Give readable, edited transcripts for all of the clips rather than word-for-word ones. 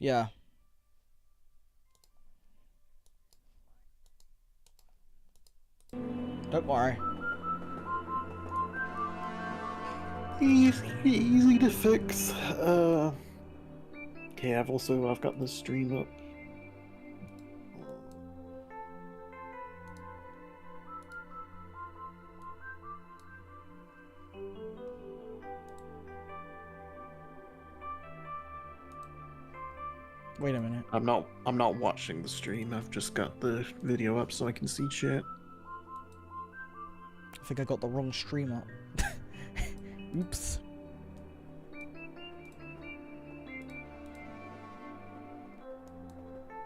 Yeah. Don't worry. Easy to fix. Okay, I've got the stream up. Wait a minute. I'm not watching the stream. I've just got the video up so I can see chat. I think I got the wrong stream up. Oops.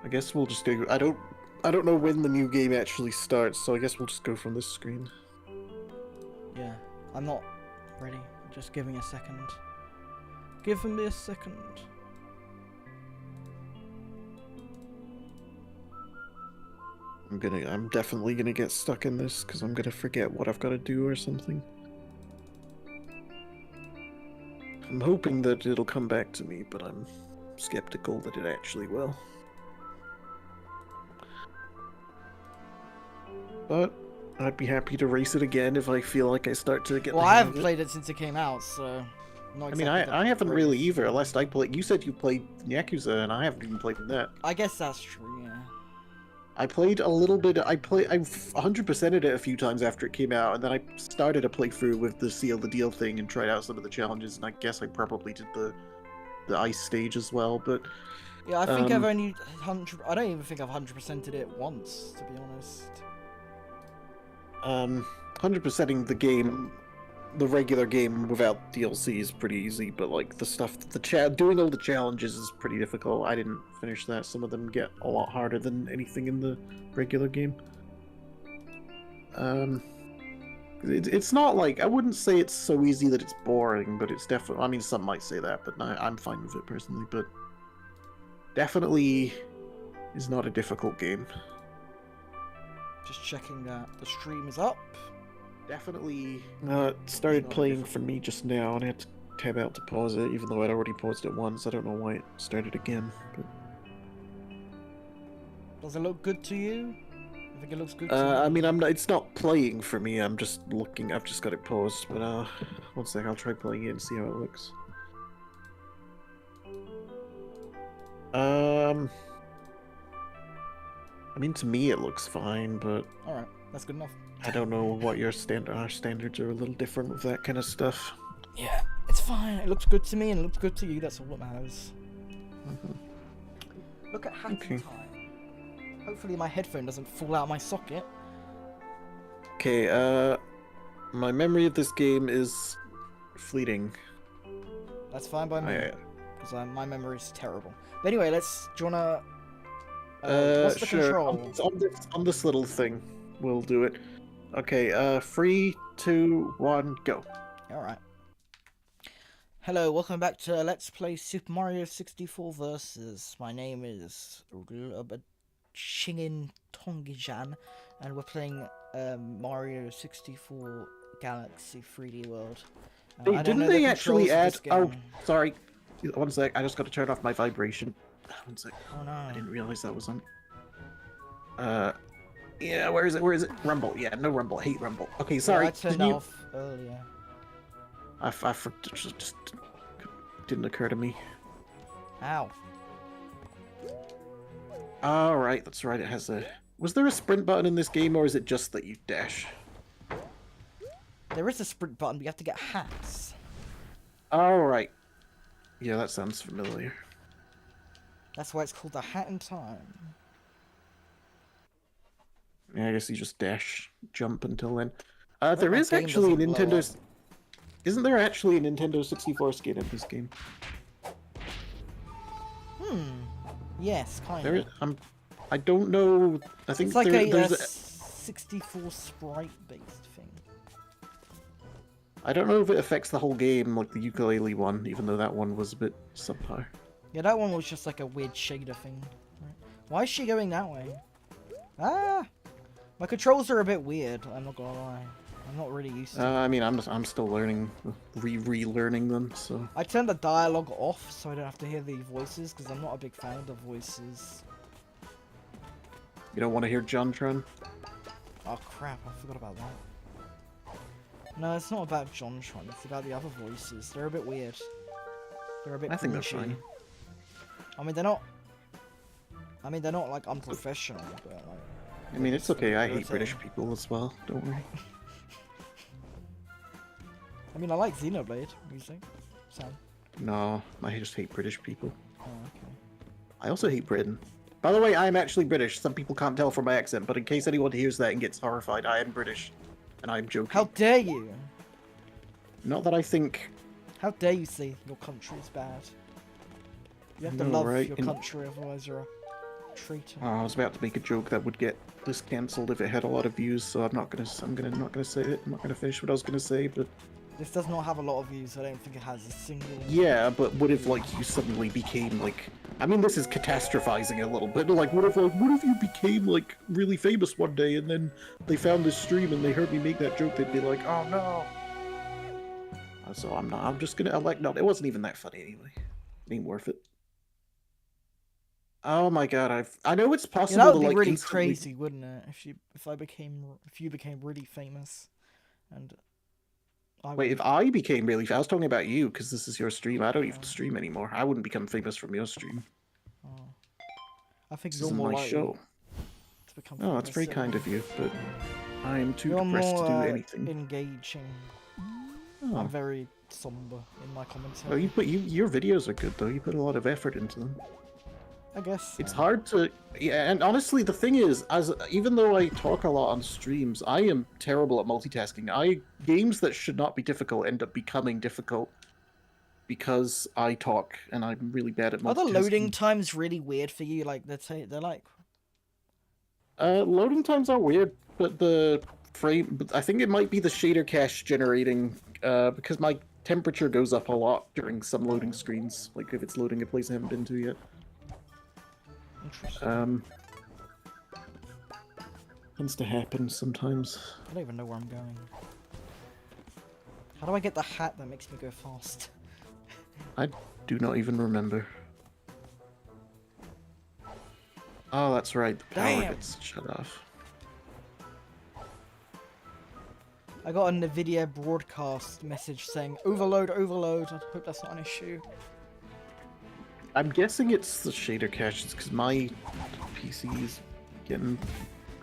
I guess we'll just go. I don't know when the new game actually starts, so I guess we'll just go from this screen. Yeah. I'm not ready. Just give me a second. Give me a second. I'm definitely gonna get stuck in this because I'm gonna forget what I've got to do or something. I'm hoping that it'll come back to me, but I'm skeptical that it actually will. But I'd be happy to race it again if I feel like I start to get. Well, the I hang haven't of it. played it since it came out, so. Not I mean, exactly I the haven't really greatest. either. Last I played, you said you played Yakuza, and I haven't even played that. I guess that's true. Yeah. I played a little bit. I've 100%ed it a few times after it came out, and then I started a playthrough with the seal the deal thing and tried out some of the challenges. And I guess I probably did the ice stage as well. But Yeah, I think I've only 100. I don't even think I've 100%ed it once, to be honest. 100%ing the game, the regular game without DLC is pretty easy. But like the stuff, doing all the challenges is pretty difficult. I didn't finish that. Some of them get a lot harder than anything in the regular game. It's not like, I wouldn't say it's so easy that it's boring, but it's definitely, I mean, some might say that, but I'm fine with it personally, but definitely is not a difficult game. Just checking that the stream is up. Definitely started playing for me just now, and I had to tab out to pause it, even though I'd already paused it once. I don't know why it started again. But... Does it look good to you? I think it looks good to I me. mean, it's not playing for me, I'm just looking, I've just got it paused, but one sec, I'll try playing it and see how it looks. I mean, to me it looks fine, but... Alright, that's good enough. I don't know what our standards are a little different with that kind of stuff. Yeah, it's fine. It looks good to me and it looks good to you. That's all that matters. Look at hacking time. Hopefully my headphone doesn't fall out of my socket. Okay, my memory of this game is fleeting. That's fine by me. Because my memory is terrible. But anyway, do you wanna... what's the sure. control? On this little thing, we'll do it. Okay, 3, 2, 1, go. Alright. Hello, welcome back to Let's Play Super Mario 64 Versus. My name is Shingen Tongijan, and we're playing Mario 64 Galaxy 3D World. Hey, didn't they actually add... Oh, game. sorry. One sec, I just got to turn off my vibration. One sec. Oh no. I didn't realize that was on. Yeah, where is it? Rumble. Yeah, no Rumble. I hate Rumble. Okay, sorry. Yeah, I turned off earlier. Just didn't occur to me. Ow. Alright, that's right. It has a... Was there a sprint button in this game, or is it just that you dash? There is a sprint button, but you have to get hats. Alright. Yeah, that sounds familiar. That's why it's called the Hat in Time. Yeah, I guess you just dash, jump until then. My There is game actually a doesn't blow Nintendo... up. Isn't there actually a Nintendo 64 skin in this game? Yes, kind There, of. I don't know. I think It's like there's a 64 sprite-based thing. I don't know if it affects the whole game like the ukulele one, even though that one was a bit subpar. Yeah, that one was just like a weird shader thing. Right. Why is she going that way? Ah! My controls are a bit weird, I'm not gonna lie. I'm not really used to. I mean, I'm still learning, relearning them. So I turned the dialogue off so I don't have to hear the voices because I'm not a big fan of the voices. you don't want to hear JonTron? Oh crap! I forgot about that. No, it's not about JonTron. It's about the other voices. They're a bit weird. They're a bit. I think they're cringy. fine. I mean, they're not. I mean, they're not like unprofessional, but like. I mean, it's okay. I hate irritating. British people as well. Don't worry. I mean, I like Xenoblade music. Sound. No, I just hate British people. Oh, okay. I also hate Britain. By the way, I am actually British. Some people can't tell from my accent, but in case anyone hears that and gets horrified, I am British. And I'm joking. How dare you? Not that I think... How dare you say your country is bad? You have to No, love right? your And- country, otherwise you're a traitor. I was about to make a joke that would get this cancelled if it had a lot of views, so I'm not gonna say it. I'm not gonna finish what I was gonna say, but This does not have a lot of views, so I don't think it has a single. yeah, but what if like you suddenly became like, I mean, this is catastrophizing a little bit, but like what if you became like really famous one day and then they found this stream and they heard me make that joke, they'd be like, oh no. So I'm just gonna elect, no, it wasn't even that funny anyway. It ain't worth it. Oh my god, I know it's Yeah, possible that would to be like really instantly... crazy, wouldn't it? If you became really famous, and Wait, if I became really famous, I was talking about you because this is your stream. I don't even Oh. stream anymore. I wouldn't become famous from your stream. Oh. I think This you're isn't more my likely show. to become Oh, that's very famous kind than of you, but I am too You're depressed more to do anything. engaging. Oh. I'm very somber in my Oh, commentary. your videos are good though. You put a lot of effort into them. I guess. It's hard to, yeah, and honestly, the thing is, even though I talk a lot on streams, I am terrible at multitasking. Games that should not be difficult end up becoming difficult because I talk, and I'm really bad at multitasking. Are the loading times really weird for you? Like they're like. Loading times are weird, but I think it might be the shader cache generating, because my temperature goes up a lot during some loading screens, like if it's loading a place I haven't been to yet. Interesting. Tends to happen sometimes. I don't even know where I'm going. How do I get the hat that makes me go fast? I do not even remember. Oh, that's right, the power Damn. gets shut off. I got a NVIDIA broadcast message saying overload, overload. I hope that's not an issue. I'm guessing it's the shader caches, because my PC is getting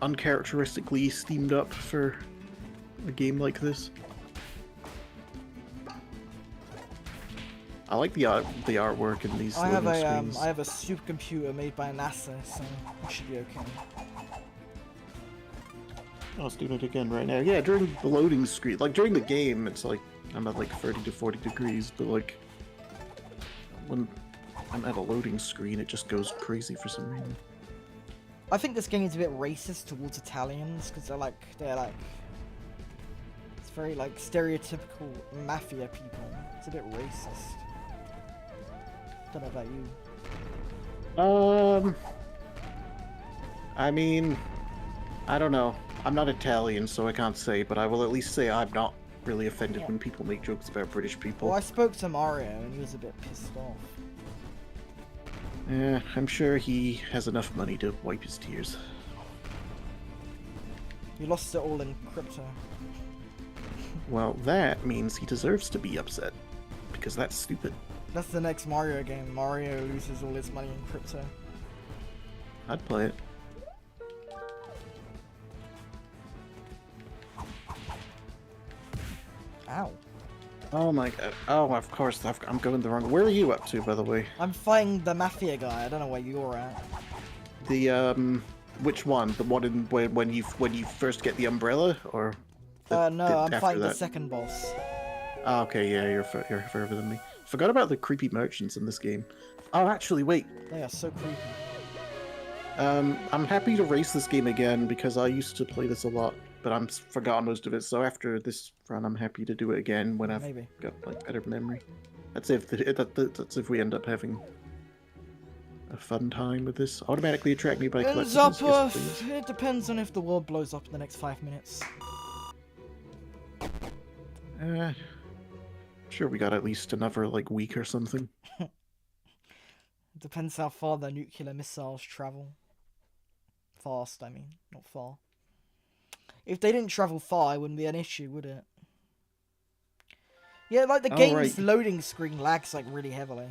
uncharacteristically steamed up for a game like this. I like the artwork in these I have loading a screens. I have a supercomputer made by NASA, so it should be okay. Oh, it's doing it again right now. Yeah, during the loading screen, like during the game, it's like I'm at like 30 to 40 degrees, but like when I'm at a loading screen, it just goes crazy for some reason. I think this game is a bit racist towards Italians because they're like it's very like stereotypical mafia people. It's a bit racist. Don't know about you. I mean, I don't know. I'm not Italian, so I can't say, but I will at least say I'm not really offended Yeah. when people make jokes about British people. Well, I spoke to Mario and he was a bit pissed off. Yeah, I'm sure he has enough money to wipe his tears. He lost it all in crypto. Well, that means he deserves to be upset, because that's stupid. That's the next Mario game. Mario loses all his money in crypto. I'd play it. Ow. Oh my god. Oh, of course, I'm going the wrong... Where are you up to, by the way? I'm fighting the mafia guy. I don't know where you're at. The, which one? The one in when you first get the umbrella, or? No, I'm after fighting the that? second boss. Oh, okay, yeah, you're further than me. Forgot about the creepy merchants in this game. Oh, actually, wait. They are so creepy. I'm happy to race this game again because I used to play this a lot, but I'm forgotten most of it. So after this run, I'm happy to do it again when I've Maybe. got like better memory. That's if we end up having a fun time with this. Automatically attract me by Ends collectibles. up, Yes, please. it depends on if the world blows up in the next 5 minutes. Sure, we got at least another like week or something. Depends how far the nuclear missiles travel. Fast, I mean, not far. If they didn't travel far, it wouldn't be an issue, would it? Yeah, like the game's loading screen lags like really heavily.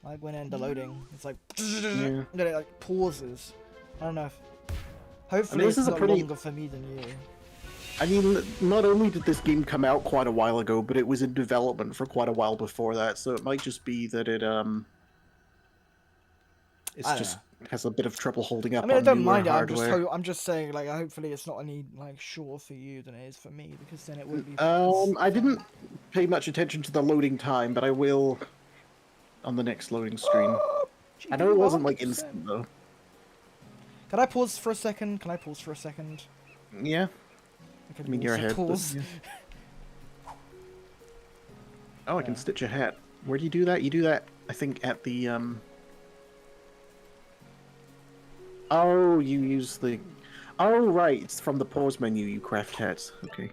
Like when in the loading, it's like and then it like pauses. I don't know. Hopefully, this it's is not longer for me than you. I mean, not only did this game come out quite a while ago, but it was in development for quite a while before that, so it might just be that it's just has a bit of trouble holding up. I mean, I on don't newer mind it. hardware. I'm just saying, like, hopefully it's not any like shorter for you than it is for me, because then it would be. I didn't pay much attention to the loading time, but I will on the next loading screen. I know it wasn't like instant though. Can I pause for a second? Yeah. I mean, you're ahead. Pause. Yeah. Oh, I can stitch a hat. Where do you do that? You do that, I think, at the Oh, you use the. Oh, right. It's from the pause menu. You craft hats. Okay.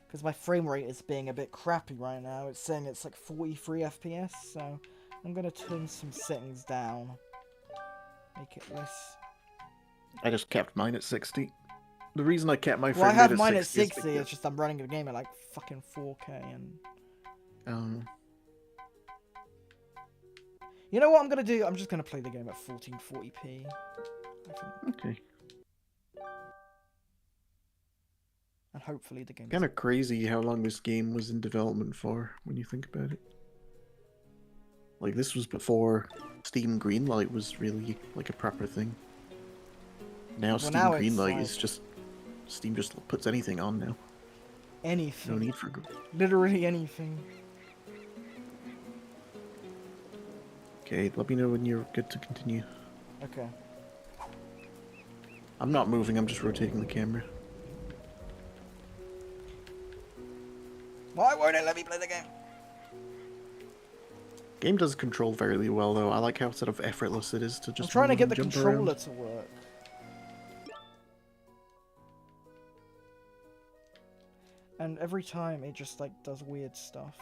Because my frame rate is being a bit crappy right now. It's saying it's like 43 FPS, so I'm gonna turn some settings down. Make it less. I just kept mine at 60. The reason I kept my frame I rate have at mine 60 at 60. It's just I'm running the game at like fucking 4K and. You know what I'm gonna do? I'm just gonna play the game at 1440p. Okay. And hopefully the game. Kind of crazy how long this game was in development for when you think about it. Like this was before Steam Greenlight was really like a proper thing. Now Steam Greenlight is just Steam just puts anything on now. Anything. No need for literally anything. Okay, let me know when you're good to continue. Okay. I'm not moving, I'm just rotating the camera. Why won't it let me play the game? Game does control very well though. I like how sort of effortless it is to just. I'm trying to get the jump controller around. to work. And every time it just like does weird stuff.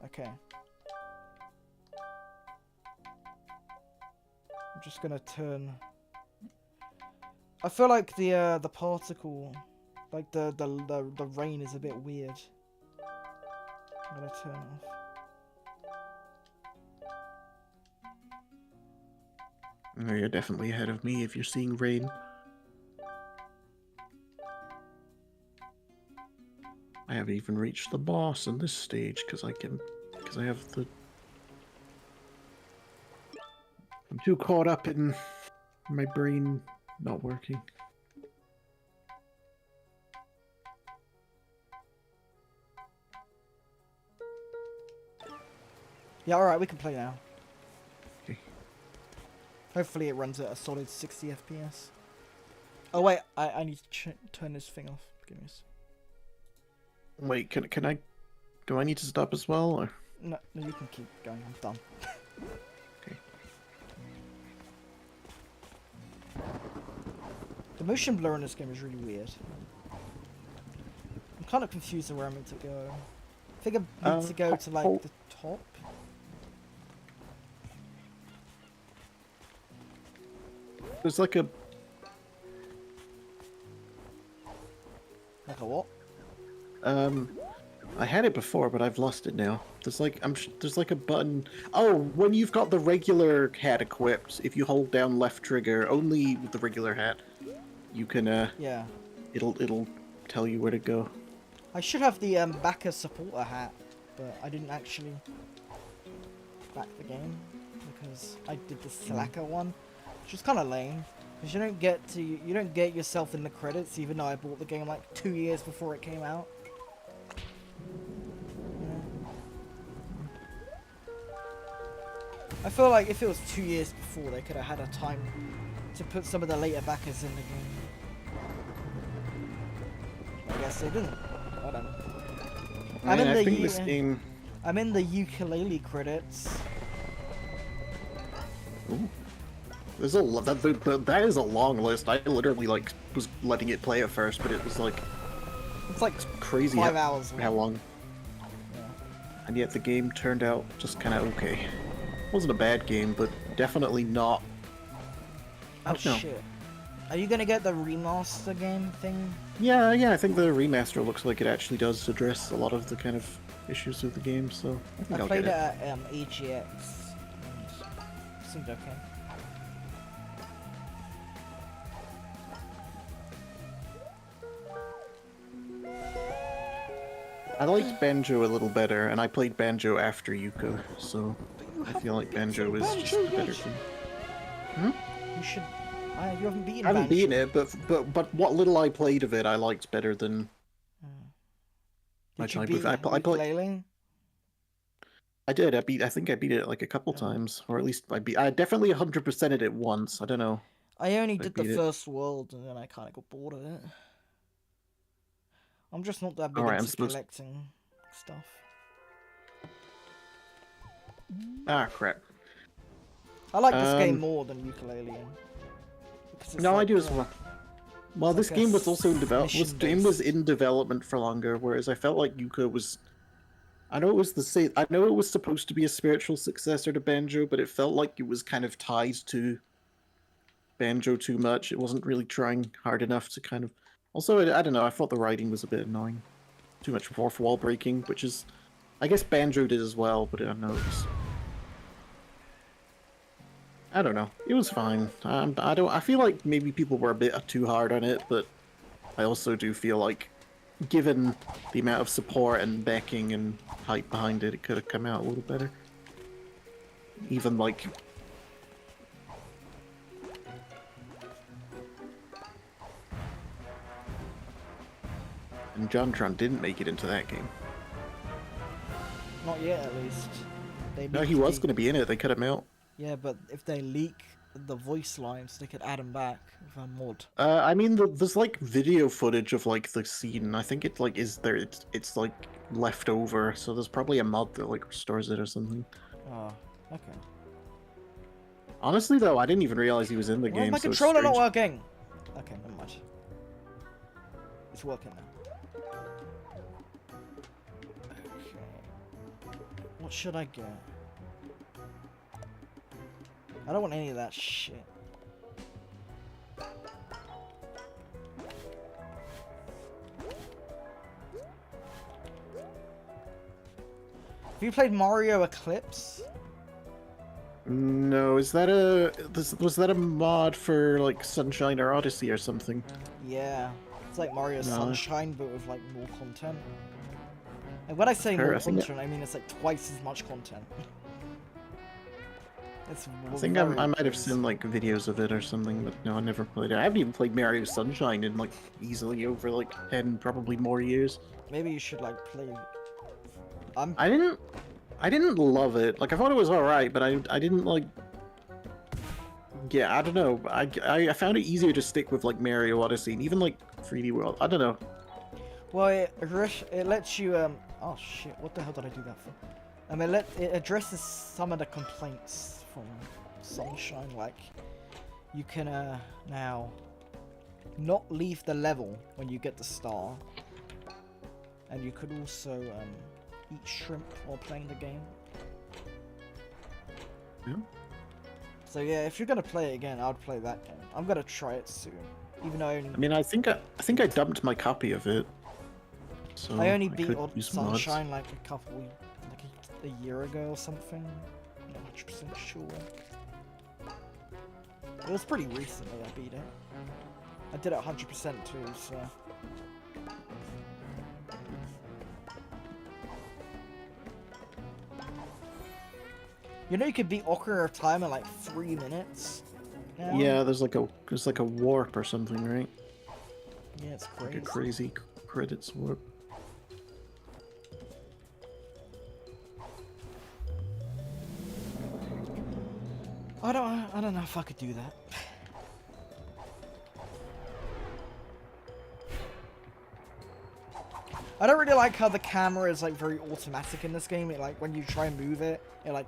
Okay. I'm just gonna turn. I feel like the particle, like the rain is a bit weird. I'm gonna turn off. No, you're definitely ahead of me if you're seeing rain. I haven't even reached the boss on this stage because I have the. I'm too caught up in my brain not working. Yeah, alright, we can play now. Okay. Hopefully it runs at a solid 60 FPS. Oh wait, I need to turn this thing off. Give me a second. Wait, can I? Do I need to stop as well, or? No, you can keep going. I'm done. Okay. The motion blur in this game is really weird. I'm kind of confused where I'm meant to go. I think I need to go to like the top. There's like a. Like a what? I had it before, but I've lost it now. There's like there's like a button. Oh, when you've got the regular hat equipped, if you hold down left trigger, only with the regular hat, you can yeah. It'll tell you where to go. I should have the backer supporter hat, but I didn't actually back the game because I did the slacker one, which is kind of lame. Because you don't get yourself in the credits, even though I bought the game like 2 years before it came out. I feel like if it was 2 years before, they could have had a time to put some of the later backers in the game. I guess they didn't. I don't know. I think this game. I'm in the ukulele credits. Ooh. There's a that is a long list. I literally like was letting it play at first, but it was like It's like crazy 5 hours. how long. Yeah. And yet the game turned out just kind of okay. Wasn't a bad game, but definitely not. I Oh don't know. shit. Are you gonna get the remaster game thing? Yeah, I think the remaster looks like it actually does address a lot of the kind of issues with the game, so I think I I'll played it get it. at EGX. And it seemed okay. I liked Banjo a little better, and I played Banjo after Yuka, so I feel like Banjo is just a better game. You should. You haven't beaten. I haven't Banjo. beaten it, but what little I played of it, I liked better than my Did you time beat with. I played. Ukulele? I did. I think I beat it like a couple times, or at least I definitely 100%ed it once. I don't know. I only I did the beat it. first world, and then I kind of got bored of it. I'm just not that big Alright, I'm into supposed- collecting stuff. Ah, crap. I like this game Um, more than Ukulele. Because it's No, I like, do as well. Well, it's this like a game was also in development. This game was mission-based. in development for longer, whereas I felt like Yuka was. I know it was the same. I know it was supposed to be a spiritual successor to Banjo, but it felt like it was kind of tied to Banjo too much. It wasn't really trying hard enough to kind of. Also, I don't know. I thought the writing was a bit annoying. Too much fourth wall breaking, which is, I guess Banjo did as well, but I don't know. It was, I don't know. It was fine. I don't. I feel like maybe people were a bit too hard on it, but I also do feel like, given the amount of support and backing and hype behind it, it could have come out a little better. Even like. And JonTron didn't make it into that game. Not yet, at least. They No, he leaked was the- going to be in it. They cut him out. Yeah, but if they leak the voice lines, they could add them back with a mod. I mean, there's like video footage of like the scene. I think it like is there. It's like left over, so there's probably a mod that like restores it or something. Oh, okay. Honestly, though, I didn't even realize he was in the Why is game. my so it's controller not strange. working? Okay, never mind. It's working now. Okay. What should I get? I don't want any of that shit. Have you played Mario Eclipse? No, is that was that a mod for like Sunshine or Odyssey or something? Yeah. It's like Mario No. Sunshine, but with like more content. And when I say Sure, more I think content, I mean it's like twice as much content. It's I think I might have seen like videos of it or something, but no, I never played it. I haven't even played Mario Sunshine in like easily over like 10, probably more years. Maybe you should like play. I didn't love it. Like I thought it was all right, but I didn't like. Yeah, I don't know. I found it easier to stick with like Mario Odyssey and even like 3D World. I don't know. Well, it lets you Oh shit! What the hell did I do that for? It addresses some of the complaints from Sunshine. Like, you can now not leave the level when you get the star, and you could also eat shrimp while playing the game. Yeah. So yeah, if you're gonna play it again, I'd play that game. I'm gonna try it soon, even though I only I mean, I think I dumped my copy of it. So I only beat could Odd use mods. Sunshine like a year ago or something. I'm not 100% sure. It was pretty recently I beat it. I did it 100% too, so. You know you could beat Ocarina of Time in like 3 minutes? now? Yeah, there's like a warp or something, right? Yeah, it's Like crazy. a crazy credits warp. I don't know if I could do that. I don't really like how the camera is like very automatic in this game. It like when you try and move it, it like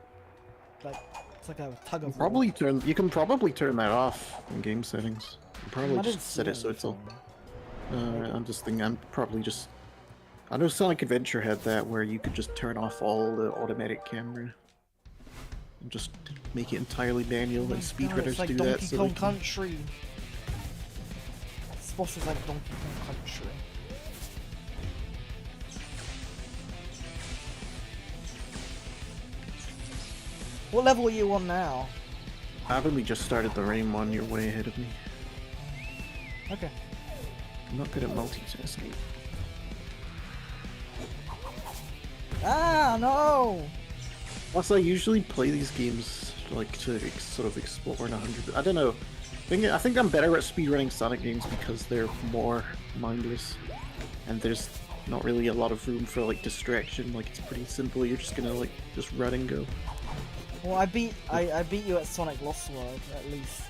It's like a tug of war. Probably you can probably turn that off in game settings. You probably I didn't just set see it so it's all. anything. I'm just thinking. I'm probably just. I know Sonic Adventure had that where you could just turn off all the automatic camera and just make it entirely manual, Oh my and God, speedrunners it's like do Donkey that. So Kong they can... Country. This boss is like Donkey Kong Country. What level are you on now? I've only just started the rain one. You're way ahead of me. Okay. I'm not good at multitasking. Ah, no! Plus, I usually play these games like to sort of explore in 100. I don't know. I think I'm better at speedrunning Sonic games because they're more mindless, and there's not really a lot of room for like distraction. Like it's pretty simple. You're just gonna like just run and go. Well, I beat you at Sonic Lost World, at least.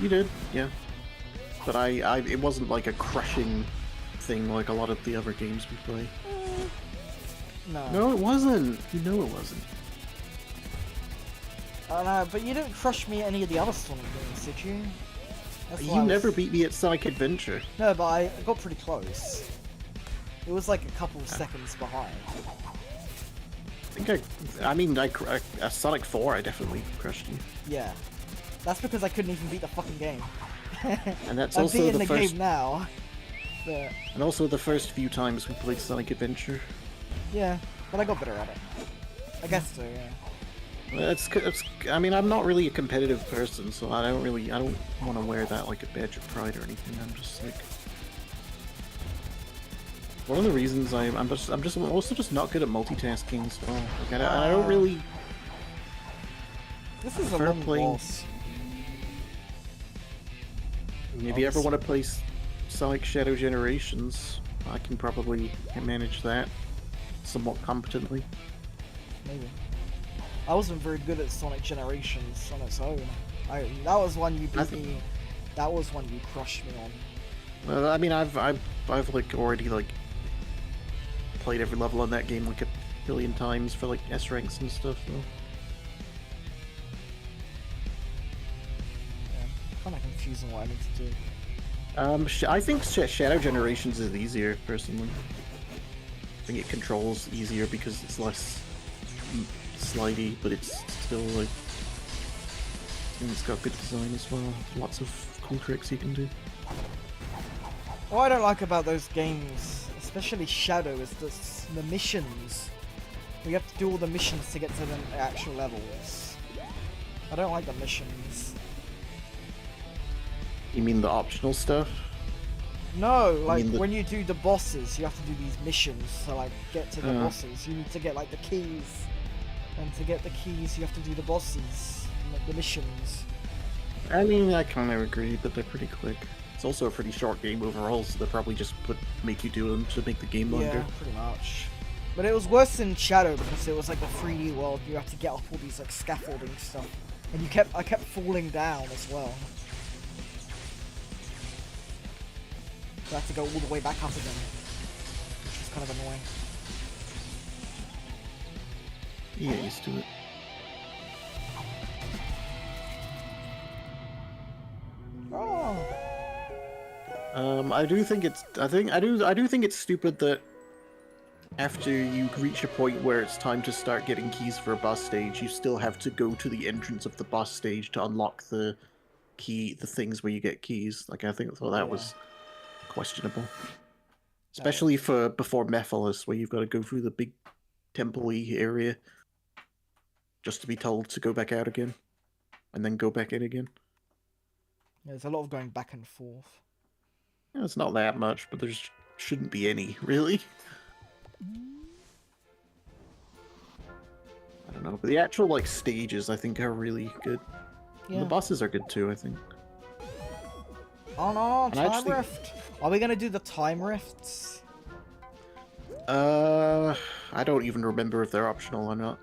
You did, yeah. But it wasn't like a crushing thing like a lot of the other games we play. No. No, it wasn't. You know it wasn't. I know, but you didn't crush me at any of the other Sonic games, did you? That's why You I was- never beat me at Sonic Adventure. No, but I got pretty close. It was like a couple seconds behind. I mean, at Sonic 4, I definitely crushed you. Yeah. That's because I couldn't even beat the fucking game. And that's I'm also beating the the first, game now. But, and also the first few times we played Sonic Adventure. yeah, but I got better at it. I guess so, yeah. I mean, I'm not really a competitive person, so I don't want to wear that like a badge of pride or anything. I'm just like, one of the reasons I'm also just not good at multitasking as well. Like, I don't really. This is a Fair long play. boss. If you ever want to play Sonic Shadow Generations, I can probably manage that somewhat competently. Maybe. I wasn't very good at Sonic Generations on its own. That was one you beat me. That was one you crushed me on. Well, I mean, I've like already like played every level on that game like a billion times for like S ranks and stuff. So. Yeah, kind of confusing what I need to do. I think Shadow Generations is easier personally. I think it controls easier because it's less slidey, but it's still like. And it's got good design as well. Lots of cool tricks you can do. What I don't like about those games, especially Shadow, is the missions. You have to do all the missions to get to the actual levels. I don't like the missions. You mean the optional stuff? No, like mean the- when you do the bosses, you have to do these missions to like get to the bosses. You need to get like the keys, and to get the keys, you have to do the bosses, like, the missions. I mean, I kind of agree, but they're pretty quick. It's also a pretty short game overall, so they'll probably just make you do them to make the game longer. Yeah, pretty much. But it was worse than Shadow because it was like the 3D world. You have to get up all these like scaffolding stuff, and I kept falling down as well. So I had to go all the way back up again, which was kind of annoying. You get used to it. Oh. I do think it's stupid that after you reach a point where it's time to start getting keys for a boss stage, you still have to go to the entrance of the boss stage to unlock the things where you get keys. Like, I think that was questionable. Especially for before Mephiles, where you've got to go through the big temple-y area just to be told to go back out again. And then go back in again. Yeah, there's a lot of going back and forth. Yeah, it's not that much, but there shouldn't be any, really. I don't know, but the actual like stages I think are really good. Yeah. And the bosses are good too, I think. Oh no, And time actually- rift. Are we gonna do the time rifts? I don't even remember if they're optional or not.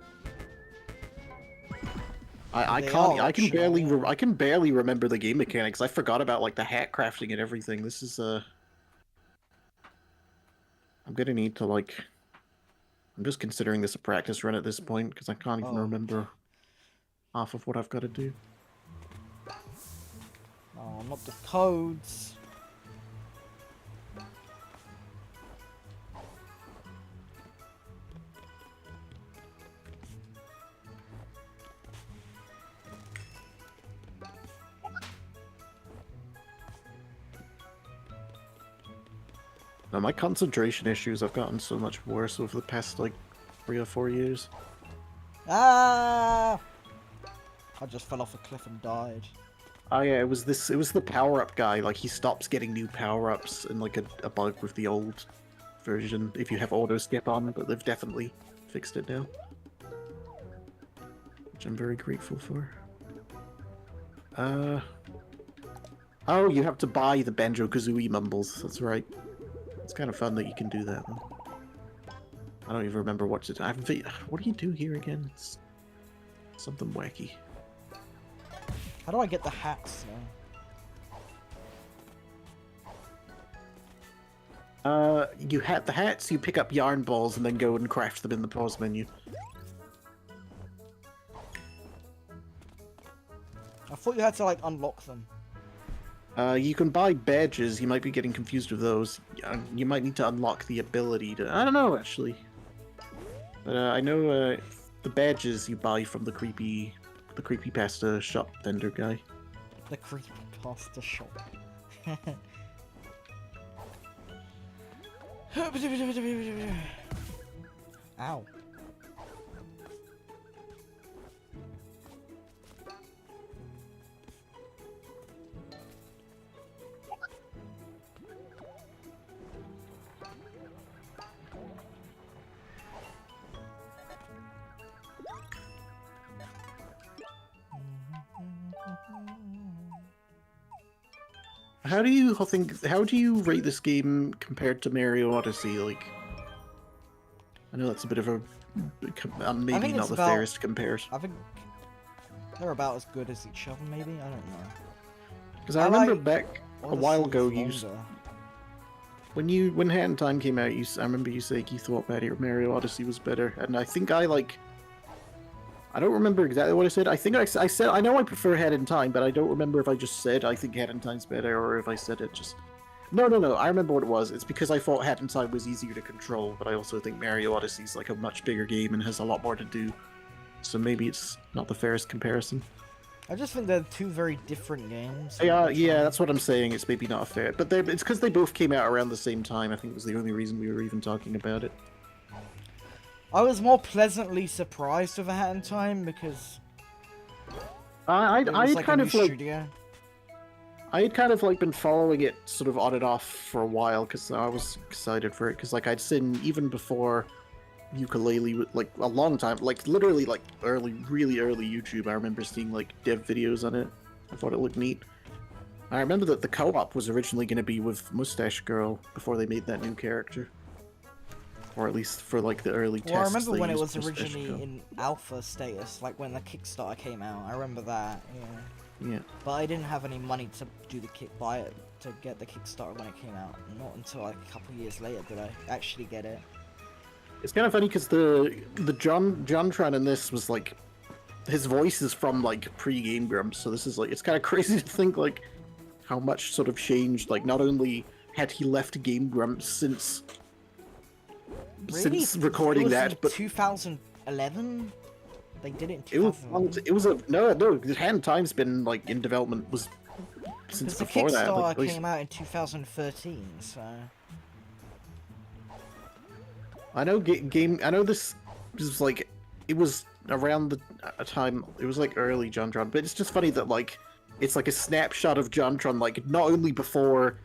I They can't. are I can optional, barely. yeah. I can barely remember the game mechanics. I forgot about like the hat crafting and everything. This is I'm gonna need to like. I'm just considering this a practice run at this point because I can't even Oh. remember half of what I've got to do. Oh, not the codes. Now, my concentration issues have gotten so much worse over the past, like, 3 or 4 years. Ah! I just fell off a cliff and died. Oh yeah, it was the power-up guy, like, he stops getting new power-ups and, like, a bug with the old version, if you have auto-skip on, but they've definitely fixed it now. Which I'm very grateful for. Oh, you have to buy the Banjo-Kazooie mumbles, that's right. It's kind of fun that you can do that, though. I don't even remember what to do. What do you do here again? It's something wacky. How do I get the hats now? You had the hats, you pick up yarn balls, and then go and craft them in the pause menu. I thought you had to, like, unlock them. You can buy badges, you might be getting confused with those. You might need to unlock the ability to... I don't know, actually. But I know the badges you buy from the creepypasta shop vendor guy. The creepypasta shop. Ow. How do you rate this game compared to Mario Odyssey? Like, I know that's a bit of a maybe not the fairest comparison. I think they're about as good as each other, maybe. I don't know. Because I remember back a Odyssey while ago, is longer. when Hat in Time came out, I remember you saying you thought Mario Odyssey was better, and I think I don't remember exactly what I said. I think I said I know I prefer Hat in Time, but I don't remember if I just said I think Hat in Time's better or if I said it just. No. I remember what it was. It's because I thought Hat in Time was easier to control, but I also think Mario Odyssey's like a much bigger game and has a lot more to do. So maybe it's not the fairest comparison. I just think they're two very different games. Yeah, that's what I'm saying. It's maybe not fair, but it's because they both came out around the same time. I think it was the only reason we were even talking about it. I was more pleasantly surprised with A Hat in Time because I had kind of like studio. I had kind of like been following it sort of on and off for a while because I was excited for it because like I'd seen even before Yooka-Laylee, like a long time, like literally like really early YouTube. I remember seeing like dev videos on it. I thought it looked neat. I remember that the co-op was originally going to be with Mustache Girl before they made that new character. Or at least for like the early tests. Well, I remember when it used was Mustache originally Girl. in alpha status, like when the Kickstarter came out. I remember that, yeah. Yeah. But I didn't have any money to do buy it to get the Kickstarter when it came out. Not until like a couple years later did I actually get it. It's kind of funny because the Jontron in this was like his voice is from like pre-Game Grumps, so this is like it's kind of crazy to think like how much sort of changed. Like not only had he left Game Grumps since recording that, but 2011 they did it in 2011. it was a no. Hand Time's been like in development was since the before that. Kickstarter Like, came out in 2013, so I know I know this is like it was around the time. It was like early Jontron, but it's just funny that like it's like a snapshot of Jontron, like not only before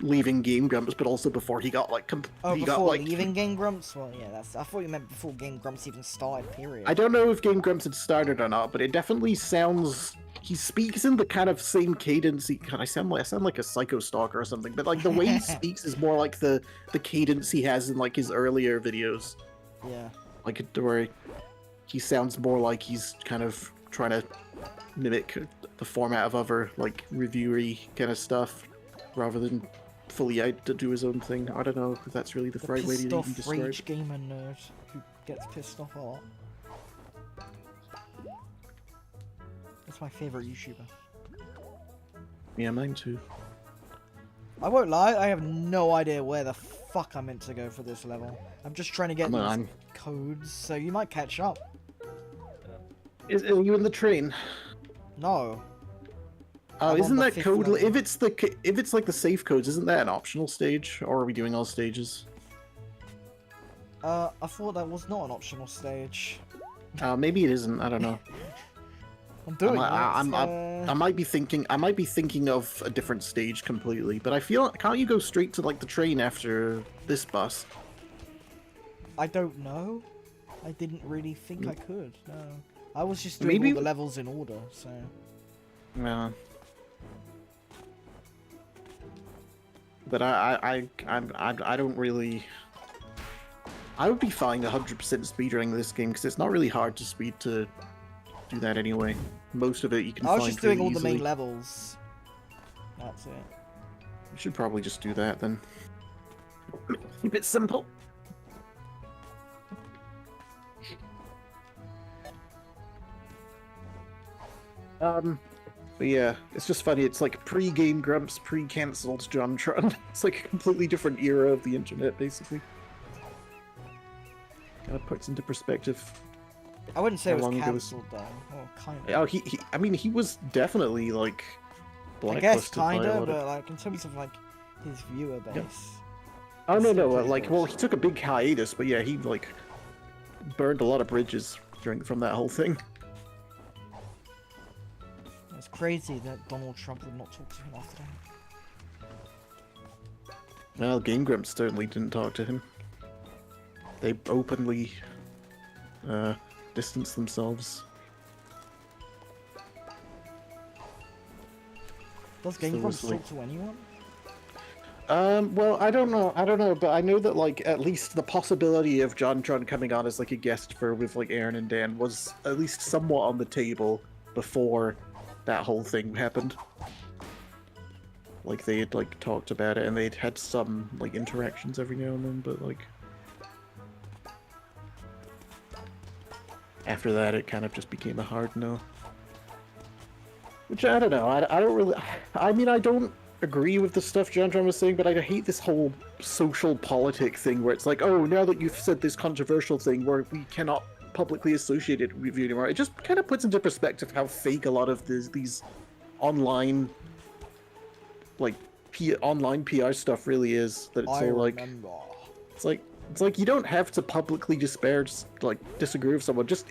leaving Game Grumps, but also before he got like leaving Game Grumps. Well, yeah, I thought you meant before Game Grumps even started. Period. I don't know if Game Grumps had started or not, but it definitely sounds. He speaks in the kind of same cadence. I sound like a Psycho Stalker or something, but like the way he speaks is more like the cadence he has in like his earlier videos. Yeah. Like where he sounds more like he's kind of trying to mimic the format of other like reviewery kind of stuff, rather than fully out to do his own thing. I don't know if that's really the right way to even describe rage it. gamer nerd who gets pissed off a lot. That's my favorite YouTuber. Yeah, mine too. I won't lie, I have no idea where the fuck I'm meant to go for this level. I'm just trying to get these codes, so you might catch up. Are you in the train? No. Oh, I'm isn't on the that fifth code? level. If it's like the safe codes, isn't that an optional stage, or are we doing all stages? I thought that was not an optional stage. Maybe it isn't. I don't know. I'm doing it. I might be thinking. I might be thinking of a different stage completely. But I feel, can't you go straight to like the train after this bus? I don't know. I didn't really think I could. No, I was just doing all the levels in order. So. Yeah. But I don't really. I would be fine 100% speedrunning this game because it's not really hard to do that anyway. Most of it you can I was find just doing all pretty the main easily. levels. That's it. You should probably just do that then. Keep it simple. But yeah, it's just funny. It's like pre-Game Grumps, pre-cancelled JonTron. It's like a completely different era of the internet, basically. Kind of puts into perspective. I wouldn't say it How was long ago was- cancelled though. Or kind of. Oh, I mean, he was definitely like I blacklisted guess by a kinda, lot of- but like in terms of like his viewer base. Yeah. Oh no, It's no, pretty like, good. well, he took a big hiatus, but yeah, he like burned a lot of bridges from that whole thing. It's crazy that Donald Trump would not talk to him after that. Well, Game Grumps certainly didn't talk to him. They openly distanced themselves. Does So Game there Grumps was, like- talk to anyone? Well, I don't know, but I know that like at least the possibility of JonTron coming on as like a guest with like Aaron and Dan was at least somewhat on the table before that whole thing happened. Like they had like talked about it and they'd had some like interactions every now and then, but like after that it kind of just became a hard no. Which I don't know. I don't really. I mean, I don't agree with the stuff JonTron was saying, but I hate this whole social politic thing where it's like, oh, now that you've said this controversial thing where we cannot publicly associate it with you anymore, it just kind of puts into perspective how fake a lot of these online, like, online PR stuff really is. That it's I all like, remember. it's like you don't have to publicly disagree with someone. Just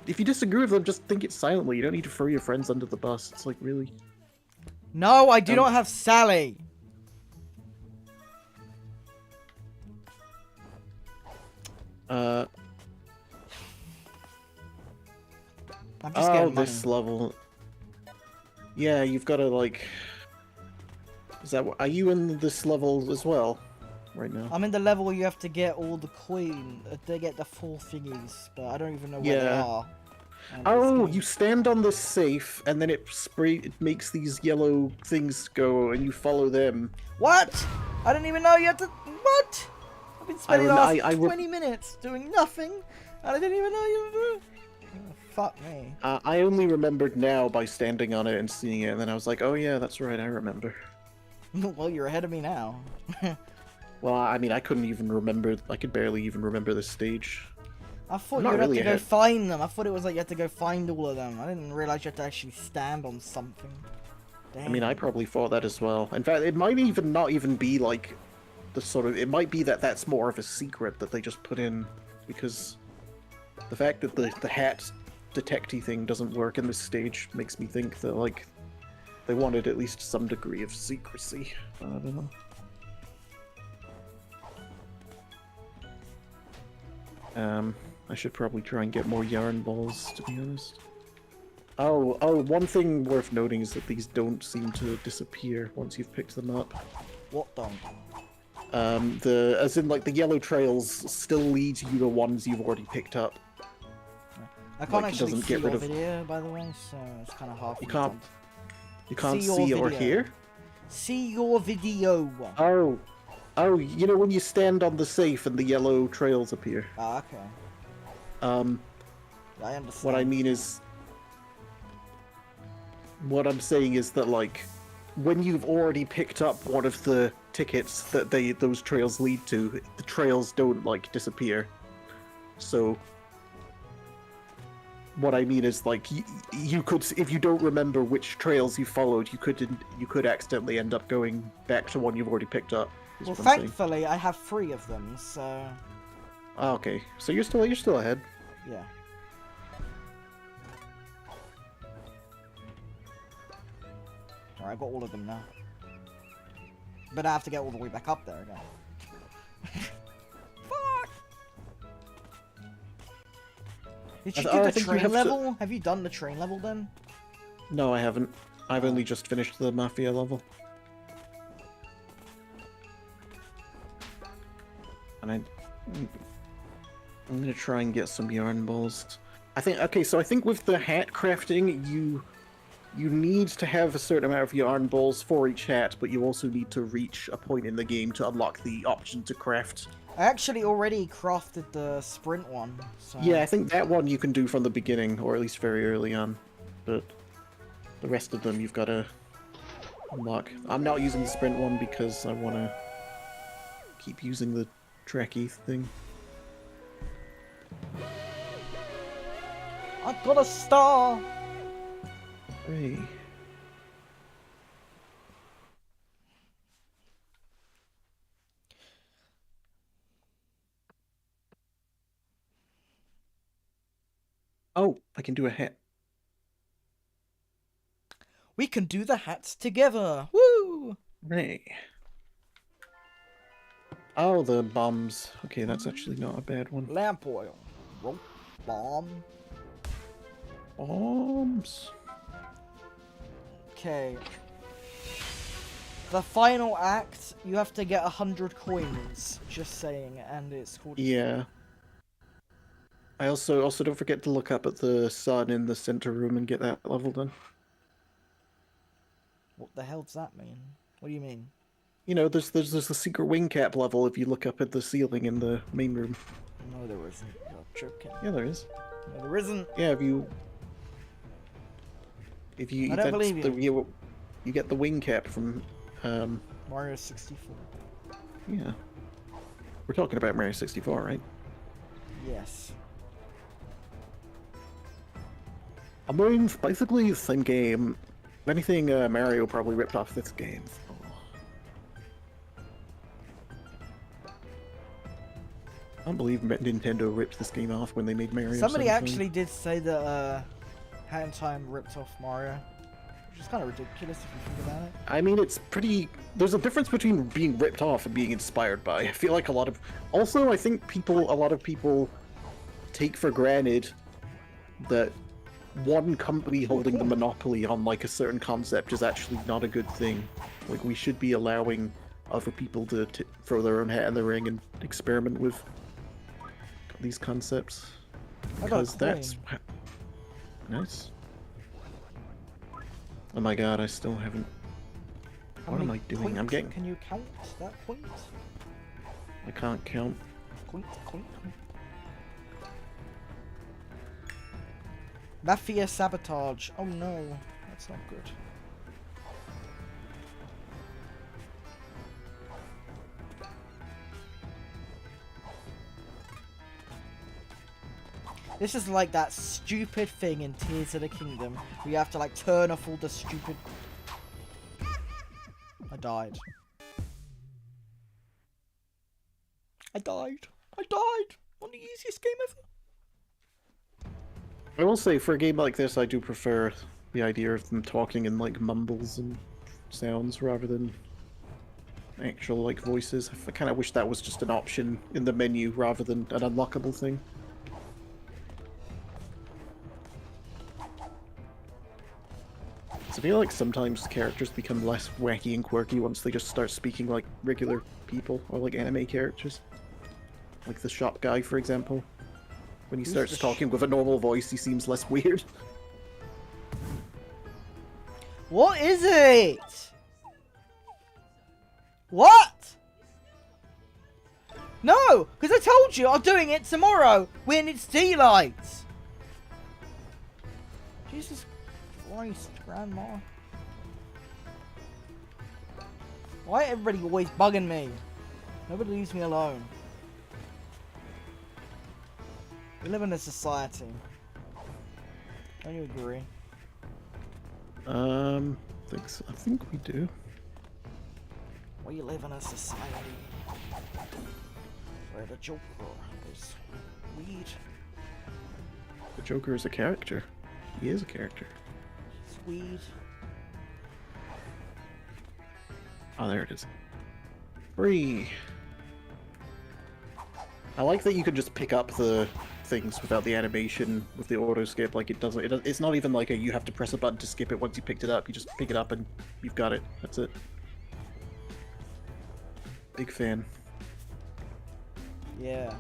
if you disagree with them, just think it silently. You don't need to throw your friends under the bus. It's like, really. No, I do not have Sally. I'm just Oh, getting money. this level. Yeah, you've got to like. Are you in this level as well, right now? I'm in the level where you have to get all the coin to get the 4 thingies, but I don't even know where they Yeah. are. And Oh, it's you stand on the safe, and then it makes these yellow things go, and you follow them. What? I didn't even know you had to. What? I've been spending the last I 20 minutes doing nothing, and I didn't even know you were. Oh, fuck me. I only remembered now by standing on it and seeing it, and then I was like, oh yeah, that's right, I remember. Well, you're ahead of me now. Well, I mean, I couldn't even remember. I could barely even remember this stage. I thought I'm you not would have really to go ahead. find them. I thought it was like you had to go find all of them. I didn't realize you had to actually stand on something. Damn. I mean, I probably thought that as well. In fact, it might even not even be like the sort of. It might be that that's more of a secret that they just put in, because the fact that the hat detecty thing doesn't work in this stage makes me think that like they wanted at least some degree of secrecy. I don't know. I should probably try and get more yarn balls, to be honest. Oh, one thing worth noting is that these don't seem to disappear once you've picked them up. What don't? As in, like, the yellow trails still lead you to ones you've already picked up. I can't Like, it actually doesn't see get your rid of- video, by the way, so it's kind of hard for You me can't- to- You can't See see your or video. hear? See your video. Oh, you know when you stand on the safe and the yellow trails appear? Ah, okay. Um, I understand. what I mean is... What I'm saying is that, like, when you've already picked up one of the tickets that those trails lead to, the trails don't, like, disappear. So, what I mean is, like, you could, if you don't remember which trails you followed, you could accidentally end up going back to one you've already picked up. Well, thankfully, I have 3 of them, so... Oh, okay, so you're still ahead. Yeah. Alright, I got all of them now. But I have to get all the way back up there again. Fuck! Did you do the train level? Have you done the train level then? No, I haven't. I've only just finished the Mafia level. And I'm gonna try and get some yarn balls. I think with the hat crafting, you need to have a certain amount of yarn balls for each hat, but you also need to reach a point in the game to unlock the option to craft. I actually already crafted the sprint one. So... Yeah, I think that one you can do from the beginning, or at least very early on. But the rest of them you've got to unlock. I'm not using the sprint one because I want to keep using the tracky thing. I got a star! Hey. Oh, I can do a hat. We can do the hats together! Woo! Hey. Oh, the bombs. Okay, that's actually not a bad one. Lamp oil. Rope. Bomb. Bombs. Okay. The final act, you have to get 100 coins. Just saying, and it's called... Yeah. I also don't forget to look up at the sun in the center room and get that level done. What the hell does that mean? What do you mean? You know, there's the secret wing cap level if you look up at the ceiling in the main room. No, there isn't. You're joking. Yeah, there is. No, there isn't. Yeah, if you I don't believe you. You get the wing cap from Mario 64. Yeah. We're talking about Mario 64, right? Yes. I mean, basically the same game. If anything, Mario probably ripped off this game. So. I don't believe Nintendo ripped this game off when they made Mario. Somebody actually did say that Hat in Time ripped off Mario, which is kind of ridiculous if you think about it. I mean, it's pretty... There's a difference between being ripped off and being inspired by. I feel like a lot of... Also, I think a lot of people take for granted that one company holding the monopoly on, like, a certain concept is actually not a good thing. Like, we should be allowing other people to throw their own hat in the ring and experiment with these concepts. Because that's... Nice. Oh my god, I still haven't... What am I doing? I'm getting... Can you count that point? I can't count. Point. Mafia sabotage. Oh no, that's not good. This is like that stupid thing in Tears of the Kingdom where you have to like turn off all the stupid... I died. On the easiest game ever. I will say, for a game like this, I do prefer the idea of them talking in like mumbles and sounds rather than actual like voices. I kind of wish that was just an option in the menu rather than an unlockable thing. So I feel like sometimes characters become less wacky and quirky once they just start speaking like regular people or like anime characters. Like the shop guy, for example. When he starts talking with a normal voice, he seems less weird. What is it? What? No, because I told you I'm doing it tomorrow when it's daylight. Jesus Christ, Grandma. Why everybody always bugging me? Nobody leaves me alone. We live in a society. Don't you agree? I think we do. We live in a society where the Joker is weed. The Joker is a character. He is a character. He's weed. Oh, there it is. Free. I like that you could just pick up the things without the animation with the auto skip. Like it's not even like you have to press a button to skip it once you picked it up. You just pick it up and you've got it. That's it. Big fan. Yeah.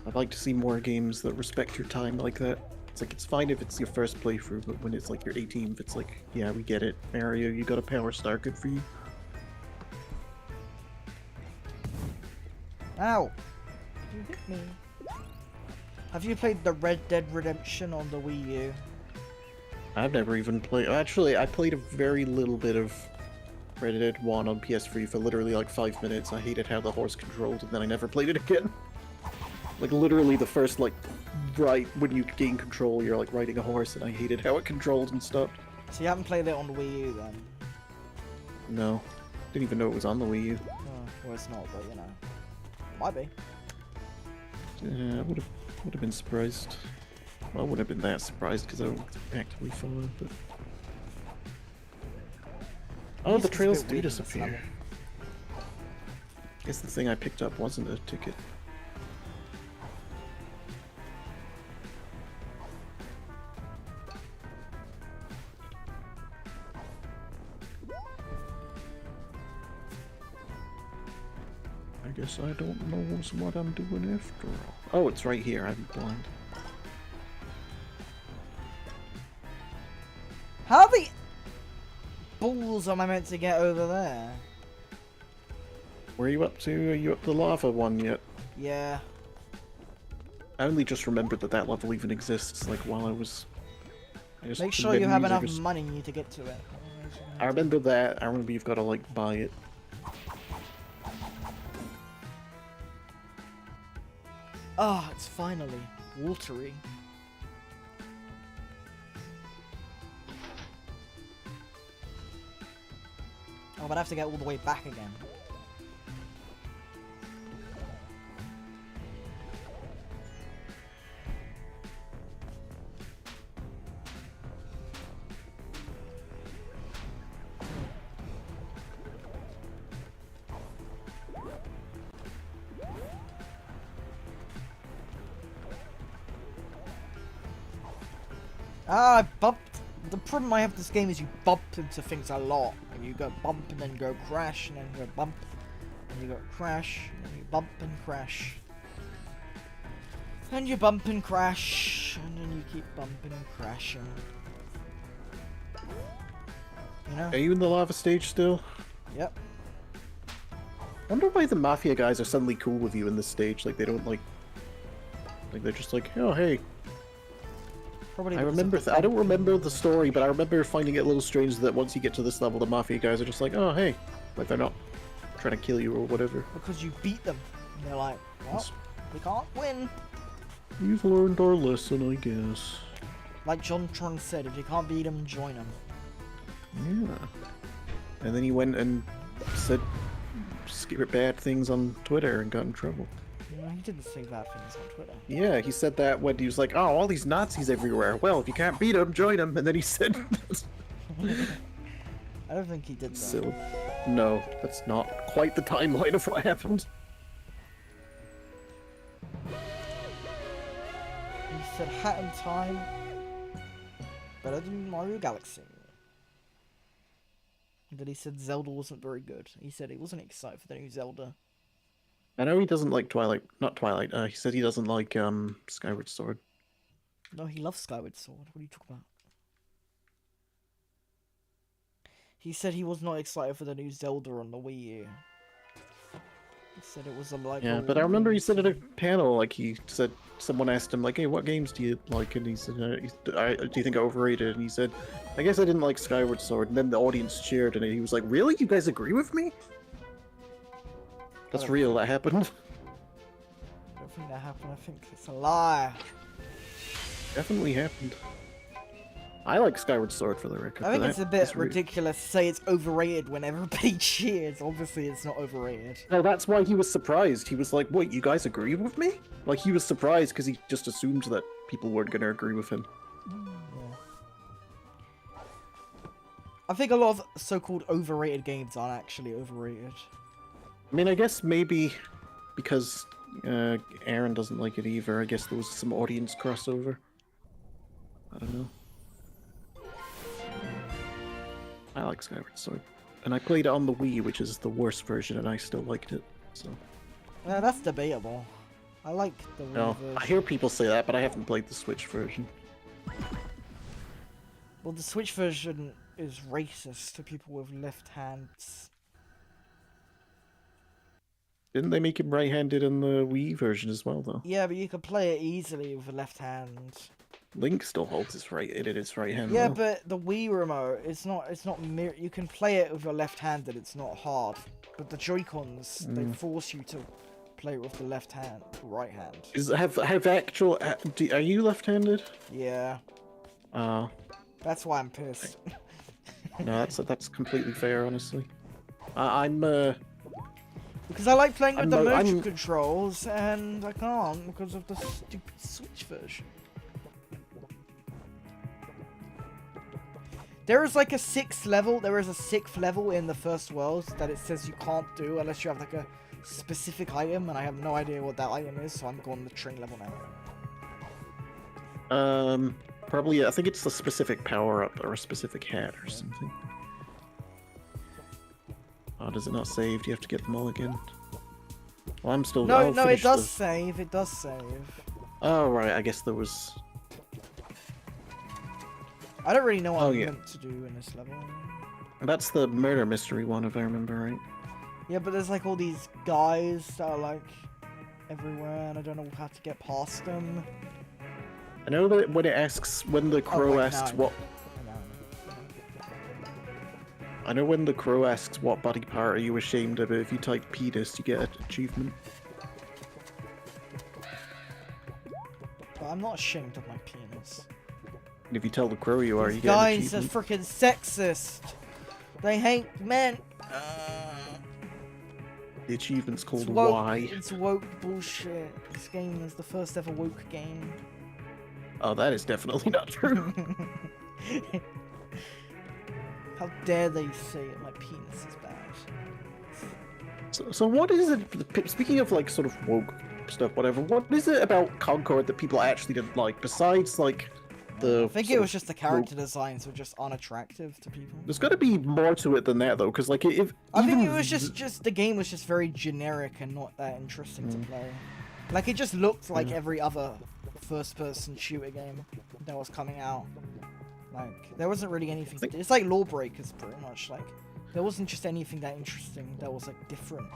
I'd like to see more games that respect your time like that. It's like, it's fine if it's your first playthrough, but when it's like your 18th, it's like, yeah, we get it. Mario, you got a power star, good for you. Ow! You hit me. Have you played the Red Dead Redemption on the Wii U? I've never even played... Actually, I played a very little bit of Red Dead 1 on PS3 for literally like 5 minutes. I hated how the horse controlled, and then I never played it again. Like, literally the first, like, right when you gain control, you're like riding a horse, and I hated how it controlled and stuff. So you haven't played it on the Wii U then? No. Didn't even know it was on the Wii U. Oh, well, it's not, but you know. Might be. Yeah, I would have been surprised. Well, I wouldn't have been that surprised because I don't actively follow it, but... Oh, the trails do disappear. Guess the thing I picked up wasn't a ticket. I guess I don't know what I'm doing after all. Oh, it's right here. I'm blind. How the balls am I meant to get over there? Where are you up to? Are you up to the lava one yet? Yeah. I only just remembered that that level even exists, like, while I was... Make sure you have enough money to get to it. I remember that. I remember you've got to, like, buy it. Ah, it's finally watery. Oh, but I have to get all the way back again. Ah, I bumped. The problem I have with this game is you bump into things a lot. And you go bump and then go crash, and then you go bump, and you go crash, and then you bump and crash. And you bump and crash, and then you keep bumping and crashing. You know? Are you in the lava stage still? Yep. Wonder why the Mafia guys are suddenly cool with you in this stage. Like, they don't, like... Like, they're just like, oh, hey. Probably I remember... I don't remember the story, but I remember finding it a little strange that once you get to this level, the Mafia guys are just like, oh, hey. Like, they're not trying to kill you or whatever. Because you beat them. And they're like, well, we can't win. We've learned our lesson, I guess. Like John Tron said, if you can't beat them, join them. Yeah. And then he went and said bad things on Twitter and got in trouble. Yeah, he didn't say bad things on Twitter. Yeah, he said that when he was like, oh, all these Nazis everywhere. Well, if you can't beat them, join them. And then he said... I don't think he did that. Silly. No, that's not quite the timeline of what happened. He said Hat in Time better than Mario Galaxy. And then he said Zelda wasn't very good. He said he wasn't excited for the new Zelda. I know he doesn't like Twilight. Not Twilight. He said he doesn't like Skyward Sword. No, he loves Skyward Sword. What are you talking about? He said he was not excited for the new Zelda on the Wii U. He said it was like... Yeah, but I remember he said at a panel, like, he said someone asked him like, "Hey, what games do you like?" And he said, "Do you think I overrated?" And he said, "I guess I didn't like Skyward Sword." And then the audience cheered, and he was like, "Really? You guys agree with me?" That's real. That happened. I don't think that happened. I think it's a lie. Definitely happened. I like Skyward Sword for the record. I think but it's a that bit is real. ridiculous to say it's overrated when everybody cheers. Obviously, it's not overrated. No, that's why he was surprised. He was like, "Wait, you guys agree with me?" Like he was surprised because he just assumed that people weren't going to agree with him. Yeah. I think a lot of so-called overrated games aren't actually overrated. I mean, I guess maybe because Aaron doesn't like it either. I guess there was some audience crossover. I don't know. I like Skyward Sword, and I played it on the Wii, which is the worst version, and I still liked it. So. Yeah, that's debatable. I like the Wii No, version. I hear people say that, but I haven't played the Switch version. Well, the Switch version is racist to people with left hands. Didn't they make him right-handed in the Wii version as well, though? Yeah, but you can play it easily with a left hand. Link still holds his right in his right hand. Yeah, though. but the Wii remote, it's not you can play it with your left hand and it's not hard. But the Joy-Cons, they force you to play it with the left hand, right hand. Have actual? Are you left-handed? Yeah, Uh, that's why I'm pissed. no, that's completely fair, honestly. I'm Because I like playing with the motion I'm- controls and I can't because of the stupid Switch version. There is like a sixth level. There is a sixth level in the first world that it says you can't do unless you have like a specific item, and I have no idea what that item is, so I'm going to train level now. probably I think it's a specific power-up or a specific hat or something. Oh, does it not save? Do you have to get them all again? Well, I'm still. No, I'll no, it finish does the- save. It does save. Oh right, I guess there was. I don't really know what Oh, I'm yeah. meant to do in this level. That's the murder mystery one, if I remember right. Yeah, but there's like all these guys that are like everywhere, and I don't know how to get past them. I know that when the crow wait, asks no. what. I know when the crow asks what body part are you ashamed of, if you type penis, you get an achievement. But I'm not ashamed of my penis. And if you tell the crow you are, you These get an guys are achievement. freaking sexist. They hate men. The achievement's It's called woke. Y. It's woke bullshit. This game is the first ever woke game. Oh, that is definitely not true. How dare they say my penis is bad? So what is it? Speaking of like sort of woke stuff, whatever. What is it about Concord that people actually didn't like? Besides like the. I think it was just the character designs were just unattractive to people. There's got to be more to it than that, though, because like if I think it even was just the game was just very generic and not that interesting to play. Like it just looked like every other first-person shooter game that was coming out. Like there wasn't really anything. It's like Lawbreakers, pretty much. Like there wasn't just anything that interesting that was like different.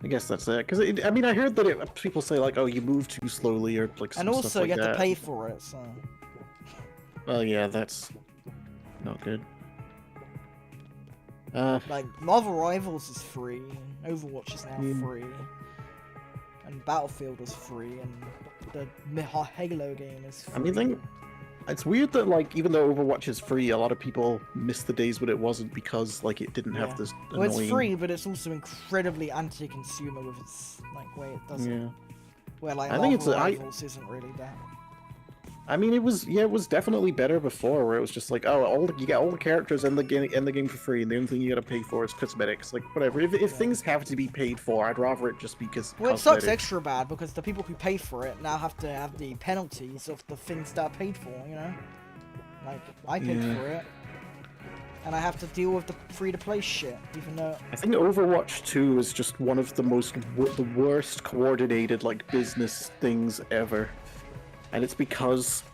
I guess that's it. Because I mean, I heard that people say like, "Oh, you move too slowly," or like some And stuff also like you have that. to pay for it. So Well, yeah, that's not good. like Marvel Rivals is free, Overwatch is now free, and Battlefield was free, and the Halo game is free. I mean, it's weird that like even though Overwatch is free, a lot of people miss the days when it wasn't because like it didn't have this Well, annoying. it's free, but it's also incredibly anti-consumer with its like way it does it. Yeah. Where like I think Marvel it's Rivals isn't really that. I mean, it was definitely better before, where it was just like, oh, you get all the characters in the game for free, and the only thing you gotta pay for is cosmetics. Like whatever. If things have to be paid for, I'd rather it just be because. Well, it sucks extra bad because the people who pay for it now have to have the penalties of the things that are paid for. You know, like I paid for it, and I have to deal with the free-to-play shit, even though. I think Overwatch 2 is just one of the the worst coordinated like business things ever, and it's because,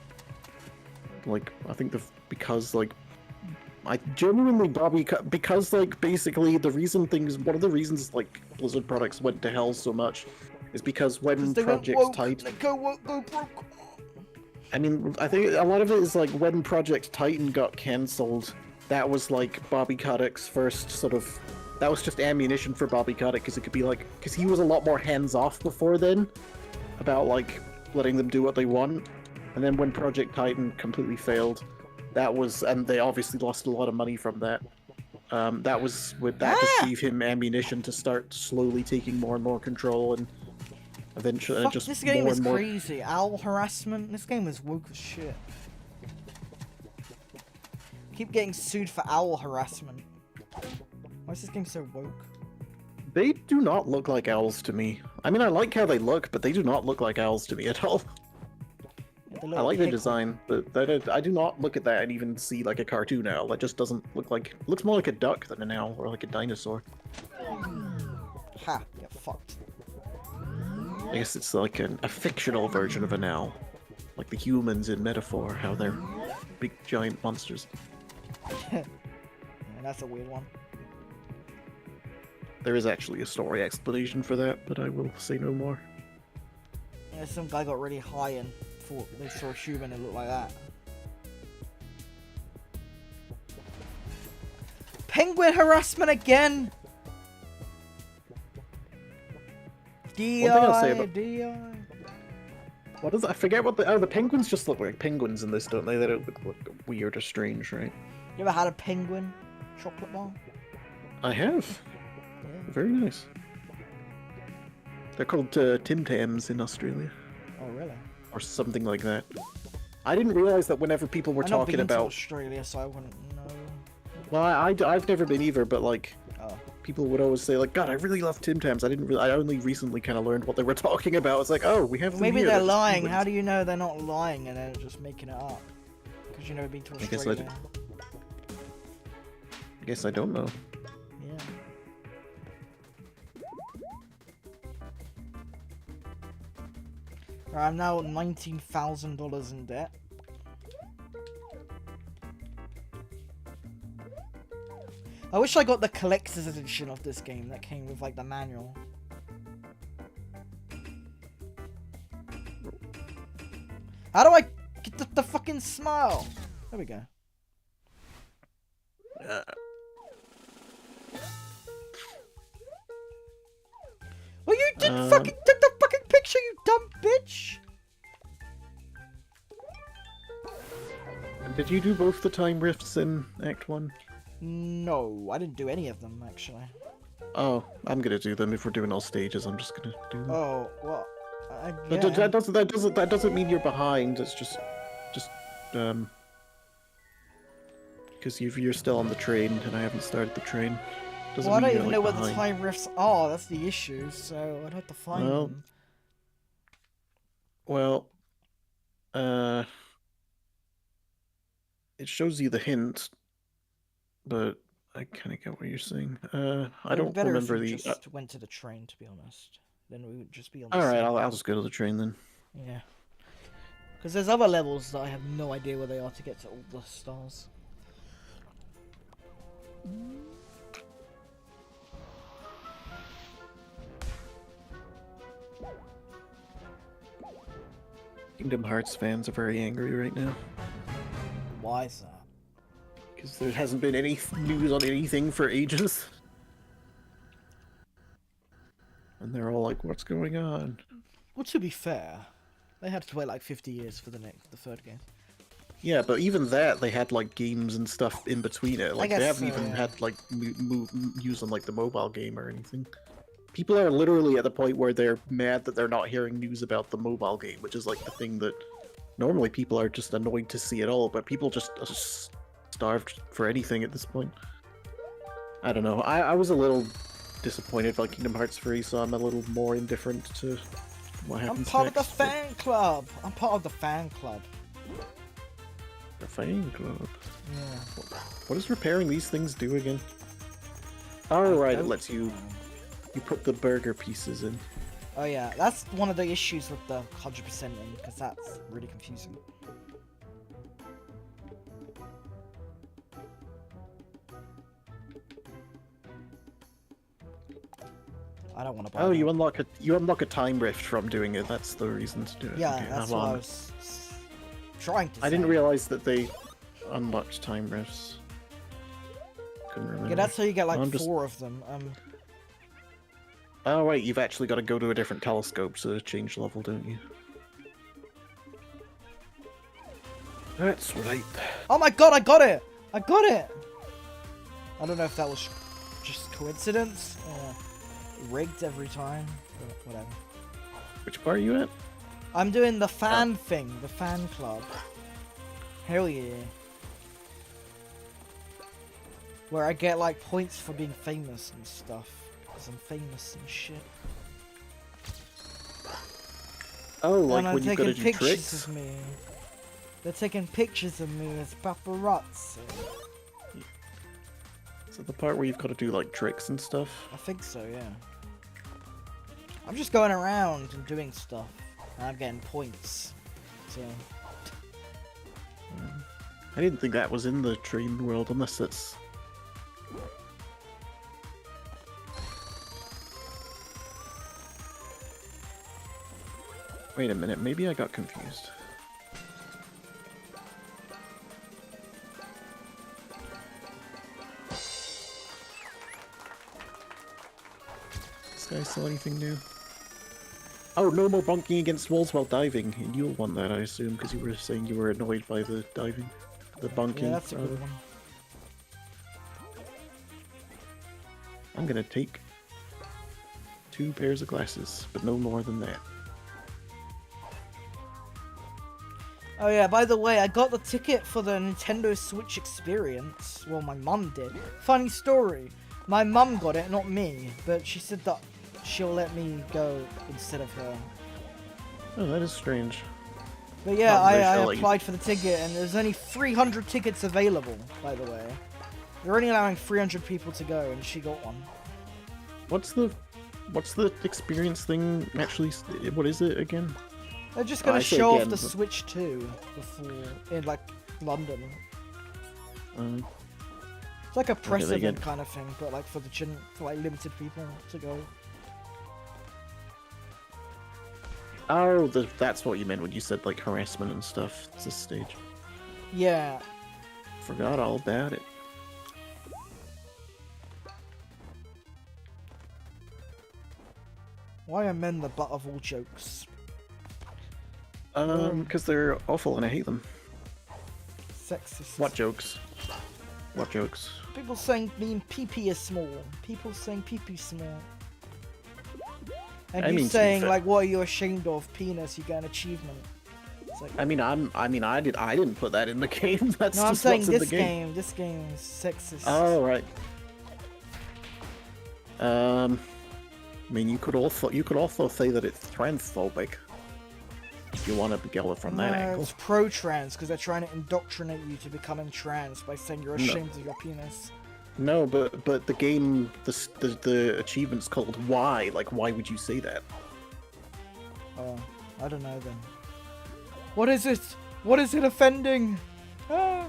like, I genuinely, Bobby, because like basically one of the reasons like Blizzard products went to hell so much is because 'Cause when they went Project woke. Titan, Let go woke, go broke. I mean, I think a lot of it is like when Project Titan got cancelled, that was like Bobby Kotick's first sort of. That was just ammunition for Bobby Kotick because it could be like, because he was a lot more hands off before then, about like letting them do what they want, and then when Project Titan completely failed, that was, and they obviously lost a lot of money from that. That was with that just Ah! gave him ammunition to start slowly taking more and more control, and eventually Fuck, just this game more is and more. crazy. Owl harassment. This game is woke as shit. Keep getting sued for owl harassment. Why is this game so woke? They do not look like owls to me. I mean, I like how they look, but they do not look like owls to me at all. Yeah, they I look like the pickle. design, but I do not look at that and even see like a cartoon owl. That just doesn't look like. Looks more like a duck than an owl or like a dinosaur. Ha, get fucked. I guess it's like a fictional version of an owl, like the humans in Metaphor, how they're big giant monsters. Yeah, that's a weird one. There is actually a story explanation for that, but I will say no more. Yeah, some guy got really high and thought they saw a human and looked like that. Penguin harassment again! thing I'll say DI, about- DI. What is it? I forget what the penguins just look like penguins in this, don't they? They don't look weird or strange, right? You ever had a penguin chocolate bar? I have. Yeah. Very nice. They're called Tim Tams in Australia, Oh, really? or something like that. I didn't realize that whenever people were I've not talking been to about, Australia, so I wouldn't know. well, I've never been either, but like Oh. people would always say like, God, I really love Tim Tams. I only recently kind of learned what they were talking about. It's like, oh, we have them Maybe here, they're just lying. penguins. How do you know they're not lying and they're just making it up? Because you've never been to I guess Australia. I guess I don't know. Yeah. Alright, I'm now $19,000 in debt. I wish I got the collector's edition of this game that came with like the manual. How do I get the fucking smile? There we go. Well, you didn't fucking take the fucking picture, you dumb bitch! Did you do both the time rifts in Act 1? No, I didn't do any of them actually. Oh, I'm gonna do them if we're doing all stages. I'm just gonna do them. Oh, well, But yeah. that doesn't mean you're behind. It's just because you're still on the train and I haven't started the train. Doesn't Well, I mean don't you're, even know like, where the behind. time rifts are. That's the issue. So I'd have to find Well, them. Well, it shows you the hint, but I kind of get what you're saying. I It'd be don't better remember if we the. just went to the train, to be honest. Then we would just be on. The All right, same I'll just go to the train then. Yeah. Because there's other levels that I have no idea where they are to get to all the stars. Kingdom Hearts fans are very angry right now Why is that? because there hasn't been any news on anything for ages, and they're all like, "What's going on?" Well, to be fair, they had to wait like 50 years for the third game. Yeah, but even that, they had like games and stuff in between it. Like they guess haven't so, even yeah. had like news on like the mobile game or anything. People are literally at the point where they're mad that they're not hearing news about the mobile game, which is like the thing that normally people are just annoyed to see at all. But people just are starved for anything at this point. I don't know. I was a little disappointed by Kingdom Hearts 3, so I'm a little more indifferent to what I'm happens part of the next, but- fan club. I'm part of the fan club. The fan club. Yeah. What does repairing these things do again? Oh, right, it don't lets you put the burger pieces in. Oh yeah, that's one of the issues with the 100%ing, because that's really confusing. I don't want to buy Oh, that. you unlock a time rift from doing it. That's the reason to do it. Yeah, Okay, that's I'm what I on. was trying to say. I didn't realize that they unlocked time rifts. Couldn't remember. Yeah, that's how you get like I'm just- 4 of them. Oh wait, you've actually got to go to a different telescope to change level, don't you? That's right. Oh my god, I got it! I got it! I don't know if that was just coincidence or rigged every time, but whatever. Which part are you at? I'm doing the fan thing, the fan club. Hell yeah. Where I get like points for being famous and stuff. Because I'm famous and shit. Oh, like and I'm when you've got taking to do pictures tricks? of me. They're taking pictures of me as paparazzi. Is that the part where you've got to do like tricks and stuff? I think so, yeah. I'm just going around and doing stuff. And I'm getting points. So, I didn't think that was in the dream world, unless it's... Wait a minute, maybe I got confused. This guy saw anything new? Oh, no more bonking against walls while diving. And you'll want that, I assume, because you were saying you were annoyed by the diving. The bonking. yeah, that's a rather. good one. I'm gonna take 2 pairs of glasses, but no more than that. Oh yeah, by the way, I got the ticket for the Nintendo Switch experience. Well, my mum did. Funny story. My mum got it, not me. But she said that she'll let me go instead of her. Oh, that is strange. But yeah, Not very I sure, like- applied for the ticket, and there's only 300 tickets available, by the way. They're only allowing 300 people to go, and she got one. What's the experience thing actually? What is it again? They're just gonna I say show off again, the but- Switch 2 before, in like, London. It's like a press they event get- kind of thing, but like for like limited people to go. Oh, that's what you meant when you said like harassment and stuff. It's a stage. Yeah. Forgot all about it. Why are men the butt of all jokes? Because they're awful and I hate them. Sexist. What jokes? What jokes? People saying mean pee-pee is small. People saying pee-pee small. And I you mean, to be saying fair- like, what are you ashamed of? Penis, you get an achievement. It's like, I didn't put that in the game. That's no, I'm just saying what's in the this game. game. This game is sexist. Oh right. I mean, you could also say that it's transphobic. If you want to go from that No, angle. it's pro-trans because they're trying to indoctrinate you to becoming trans by saying you're ashamed of your penis. No, but the game, the achievement's called Why. Like, why would you say that? Oh, I don't know then. What is it? What is it offending? Ah.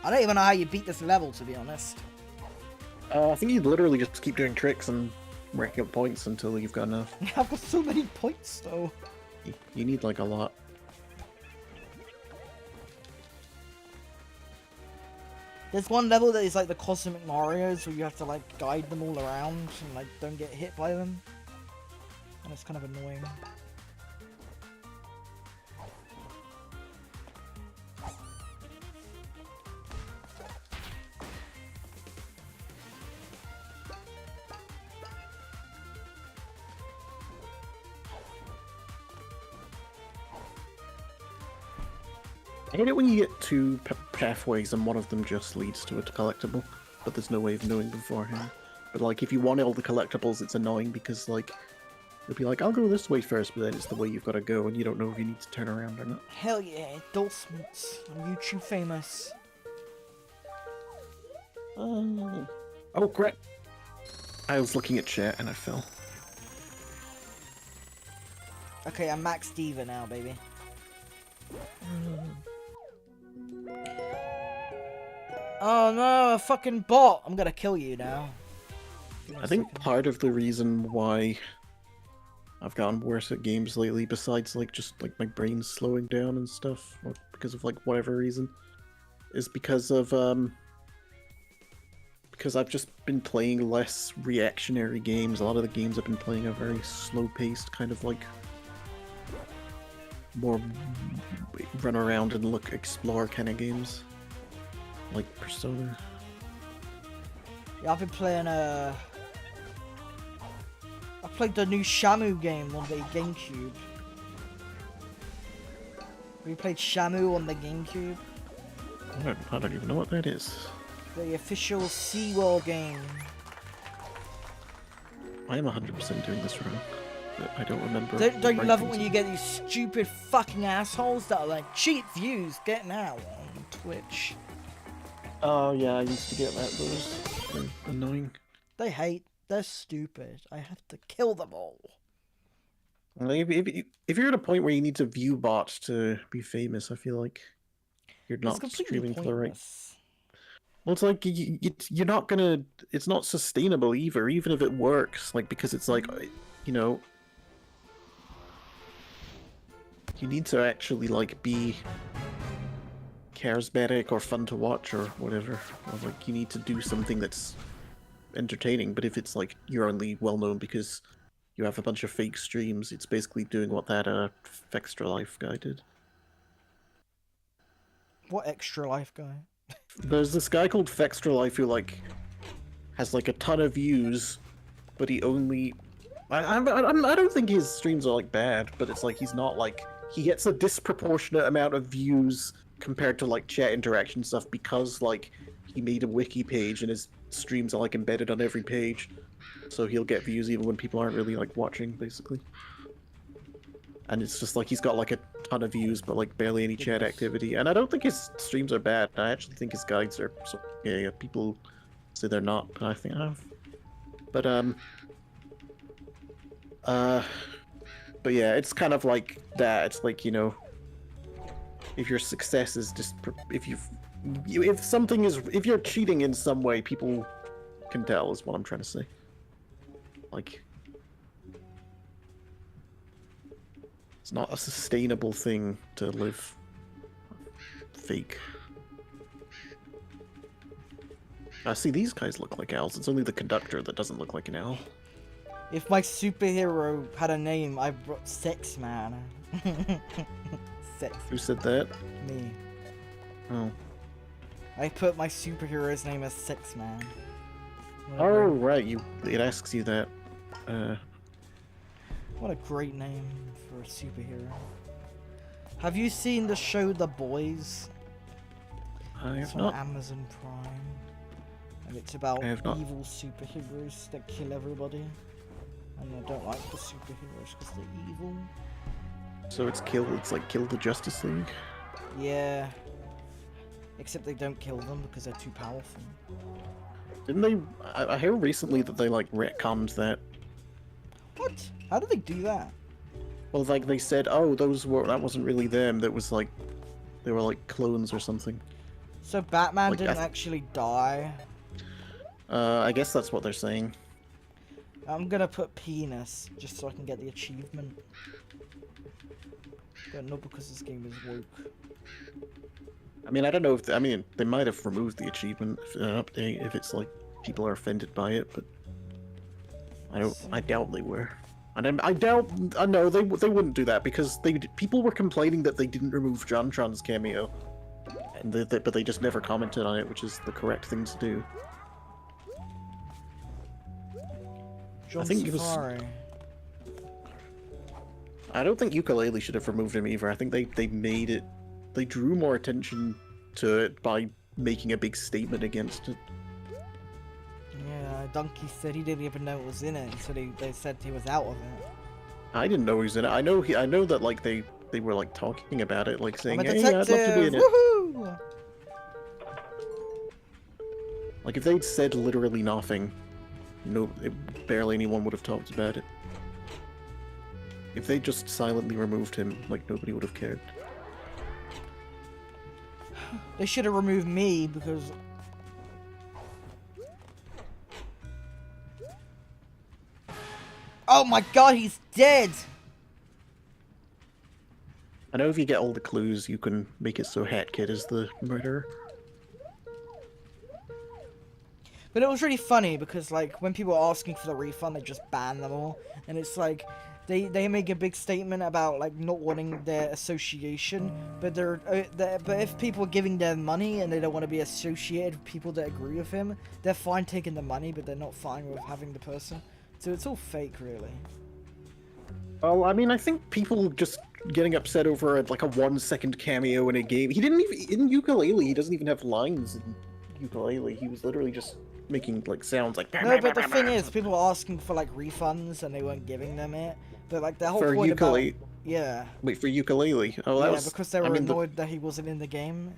I don't even know how you beat this level, to be honest. I think you'd literally just keep doing tricks and racking up points until you've got enough. I've got so many points, though. You need like a lot. There's one level that is like the Cosmic Marios, where you have to like guide them all around and like don't get hit by them. And it's kind of annoying. I hate it when you get 2 pathways and one of them just leads to a collectible, but there's no way of knowing beforehand. But like, if you want all the collectibles, it's annoying because like, it'll be like, I'll go this way first, but then it's the way you've got to go, and you don't know if you need to turn around or not. Hell yeah, endorsements. I'm YouTube famous. Oh crap! I was looking at chat and I fell. Okay, I'm Max Diva now, baby. Oh no, a fucking bot! I'm gonna kill you now. I think part of the reason why I've gotten worse at games lately, besides like just like my brain slowing down and stuff, or because of like whatever reason, is because I've just been playing less reactionary games. A lot of the games I've been playing are very slow-paced, kind of like more run around and look, explore kind of games, like Persona. Yeah, I've been playing I played the new Shamu game on the GameCube. Have you played Shamu on the GameCube? I don't even know what that is. The official SeaWorld game. I am 100% doing this wrong, but I don't remember. Don't you right love it things when you get these stupid fucking assholes that are like, cheap views, get now on Twitch. Oh yeah, I used to get that. Those are annoying. They're stupid. I have to kill them all. Like, if you're at a point where you need to view bots to be famous, I feel like you're not streaming for the right. Well, it's like you're not gonna. It's not sustainable either, even if it works. Like, because it's like, you know, you need to actually like be charismatic or fun to watch or whatever. Or, like, you need to do something that's entertaining. But if it's like you're only well known because you have a bunch of fake streams, it's basically doing what that Extra Life guy did. What Extra Life guy? There's this guy called Fextra Life who like has like a ton of views, but he only. I don't think his streams are like bad, but it's like he's not like he gets a disproportionate amount of views compared to like chat interaction stuff because like he made a wiki page and his streams are like embedded on every page, so he'll get views even when people aren't really like watching, basically. And it's just like he's got like a ton of views, but like barely any chat activity. And I don't think his streams are bad. I actually think his guides are so yeah. People say they're not, but I think I have. But but yeah, it's kind of like that. It's like, you know, if your success is just if you're cheating in some way, people can tell. Is what I'm trying to say. Like. It's not a sustainable thing to live fake. See, these guys look like owls. It's only the conductor that doesn't look like an owl. If my superhero had a name, I brought Sex Man. Sex. Who said that? Me. Oh. I put my superhero's name as Sex Man. Whatever. Oh, right. It asks you that. What a great name for a superhero. Have you seen the show The Boys? I have it's not. on Amazon Prime. And it's about evil superheroes that kill everybody. And I don't like the superheroes because they're evil. So it's like kill the Justice League? Yeah. Except they don't kill them because they're too powerful. Didn't they... I heard recently that they like retconned that. What? How did they do that? Well, like they said, oh, that wasn't really them. That was like, they were like clones or something. So Batman like, didn't actually die? I guess that's what they're saying. I'm gonna put penis, just so I can get the achievement. But not because this game is woke. I mean, I don't know if... they might have removed the achievement in an update if it's like people are offended by it, but... I doubt they were. And I doubt... no, they wouldn't do that, because people were complaining that they didn't remove JonTron's cameo. And but they just never commented on it, which is the correct thing to do. I think it was... I don't think Yooka-Laylee should have removed him either. I think they made it... They drew more attention to it by making a big statement against it. Yeah, Donkey said he didn't even know it was in it, so they said he was out of it. I didn't know he was in it. I know that like they were like talking about it, like saying, "Hey, I'd love to be in it." Woohoo! Like if they'd said literally nothing, barely anyone would have talked about it. If they just silently removed him, like nobody would have cared. They should have removed me because Oh my god, he's dead! I know if you get all the clues, you can make it so Hat Kid is the murderer. But it was really funny because, like, when people are asking for the refund, they just ban them all. And it's like, they make a big statement about, like, not wanting their association. But but if people are giving them money and they don't want to be associated with people that agree with him, they're fine taking the money, but they're not fine with having the person. So it's all fake, really. Well, I mean, I think people just getting upset over like a 1-second cameo in a game. He didn't even in Yooka-Laylee. He doesn't even have lines in Yooka-Laylee. He was literally just making like sounds like. No, but the thing is, people were asking for like refunds and they weren't giving them it. But like the whole for point about Yooka-Laylee. yeah, Wait, for Yooka-Laylee. Oh, that yeah, was because they were I mean, annoyed that he wasn't in the game.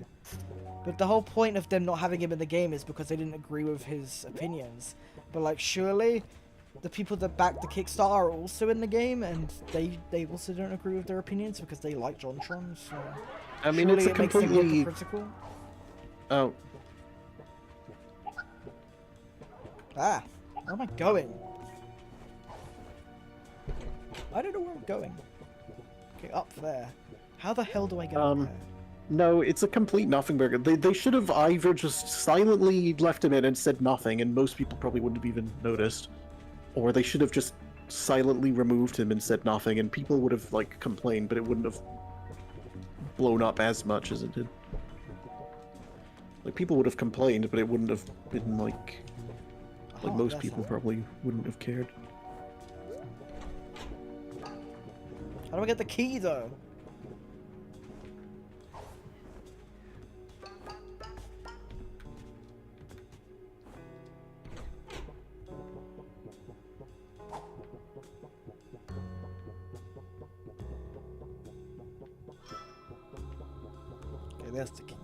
But the whole point of them not having him in the game is because they didn't agree with his opinions. But like, surely the people that backed the Kickstarter are also in the game, and they also don't agree with their opinions because they like JonTron. So I mean, surely it's a it makes them completely. hypocritical. Oh, Ah, where am I going? I don't know where I'm going. Okay, up there. How the hell do I get up there? no, it's a complete nothing burger. They should have either just silently left him in and said nothing, and most people probably wouldn't have even noticed, or they should have just silently removed him and said nothing, and people would have like complained, but it wouldn't have blown up as much as it did. Like people would have complained, but it wouldn't have been like Oh, most that's people how- probably wouldn't have cared. How do I get the key though? Okay, there's the key.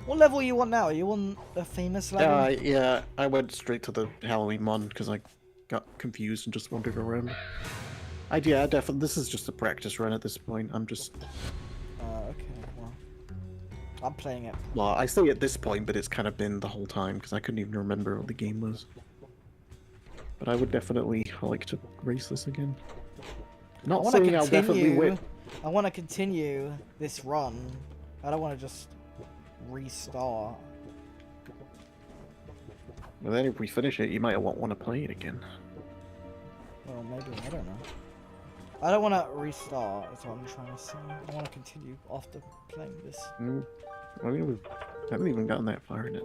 What level are you on now? Are you on the famous level? Yeah, I went straight to the Halloween one because I got confused and just wandered around. Yeah, definitely. This is just a practice run at this point. I'm just. Okay, well. I'm playing it. Well, I say at this point, but it's kind of been the whole time because I couldn't even remember what the game was. But I would definitely like to race this again. Not saying I'll definitely win. I want to continue this run. I don't want to just restart. Well, then if we finish it, you might want to play it again. Well, maybe. I don't know. I don't want to restart, is what I'm trying to say. I want to continue after playing this. I mean, we haven't even gotten that far in it.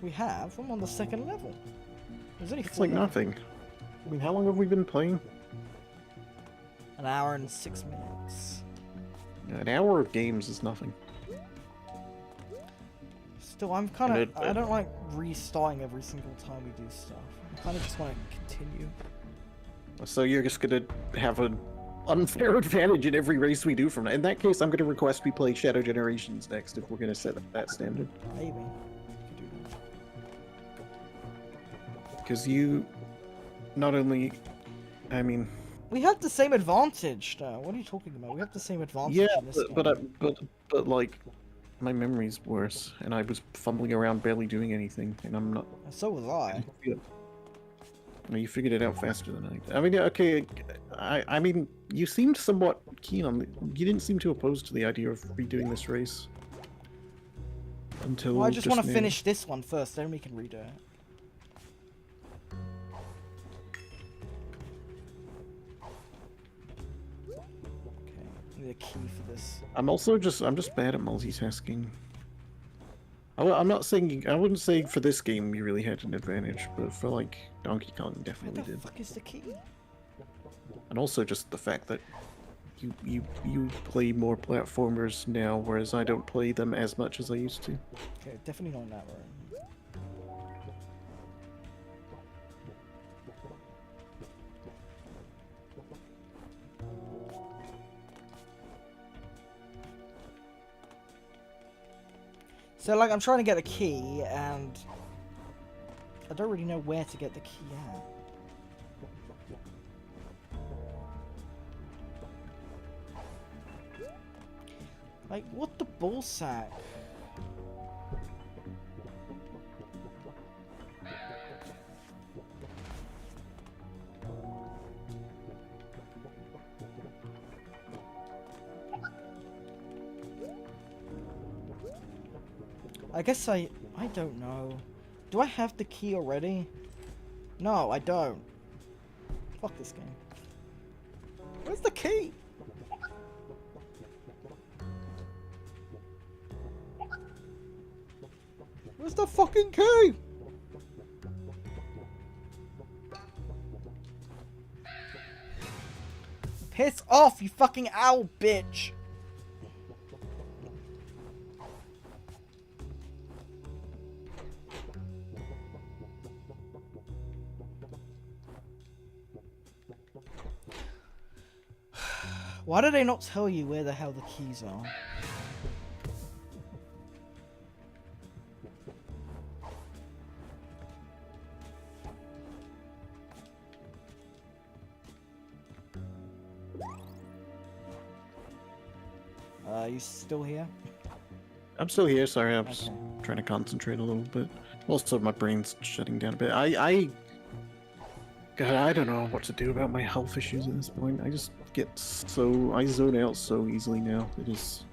We have? I'm on the second level. There's only It's 4 like levels. nothing. I mean, how long have we been playing? An hour and 6 minutes. An hour of games is nothing. Still, I'm kind of... And I don't like restarting every single time we do stuff. I kind of just want to continue. So you're just gonna have an unfair advantage in every race we do from now. In that case, I'm gonna request we play Shadow Generations next if we're gonna set that standard. Maybe. Could do that. Because you, not only, I mean, We have the same advantage, though. What are you talking about? We have the same advantage yeah, in this game. but like, my memory's worse, and I was fumbling around barely doing anything, and I'm not. So was I. No, you figured it out faster than I did. I mean, yeah, okay, I mean, you seemed somewhat keen on. You didn't seem too opposed to the idea of redoing this race. Until Well, I just want to now. finish this one first, then we can redo it. Okay, I need a key for this. I'm just bad at multitasking. I'm not saying, I wouldn't say for this game you really had an advantage, but for like Donkey Kong you Where definitely the did. fuck is the key? And also just the fact that you play more platformers now, whereas I don't play them as much as I used to. Okay, definitely not in that room. So, like, I'm trying to get the key, and I don't really know where to get the key at. Like, what the ball sack? I guess I don't know. Do I have the key already? No, I don't. Fuck this game. Where's the key? Where's the fucking key? Piss off, you fucking owl bitch! Why do they not tell you where the hell the keys are? You still here? I'm still here. Sorry, I was Okay. trying to concentrate a little bit. Also, my brain's shutting down a bit. God, I don't know what to do about my health issues at this point. I just get so... I zone out so easily now. It is...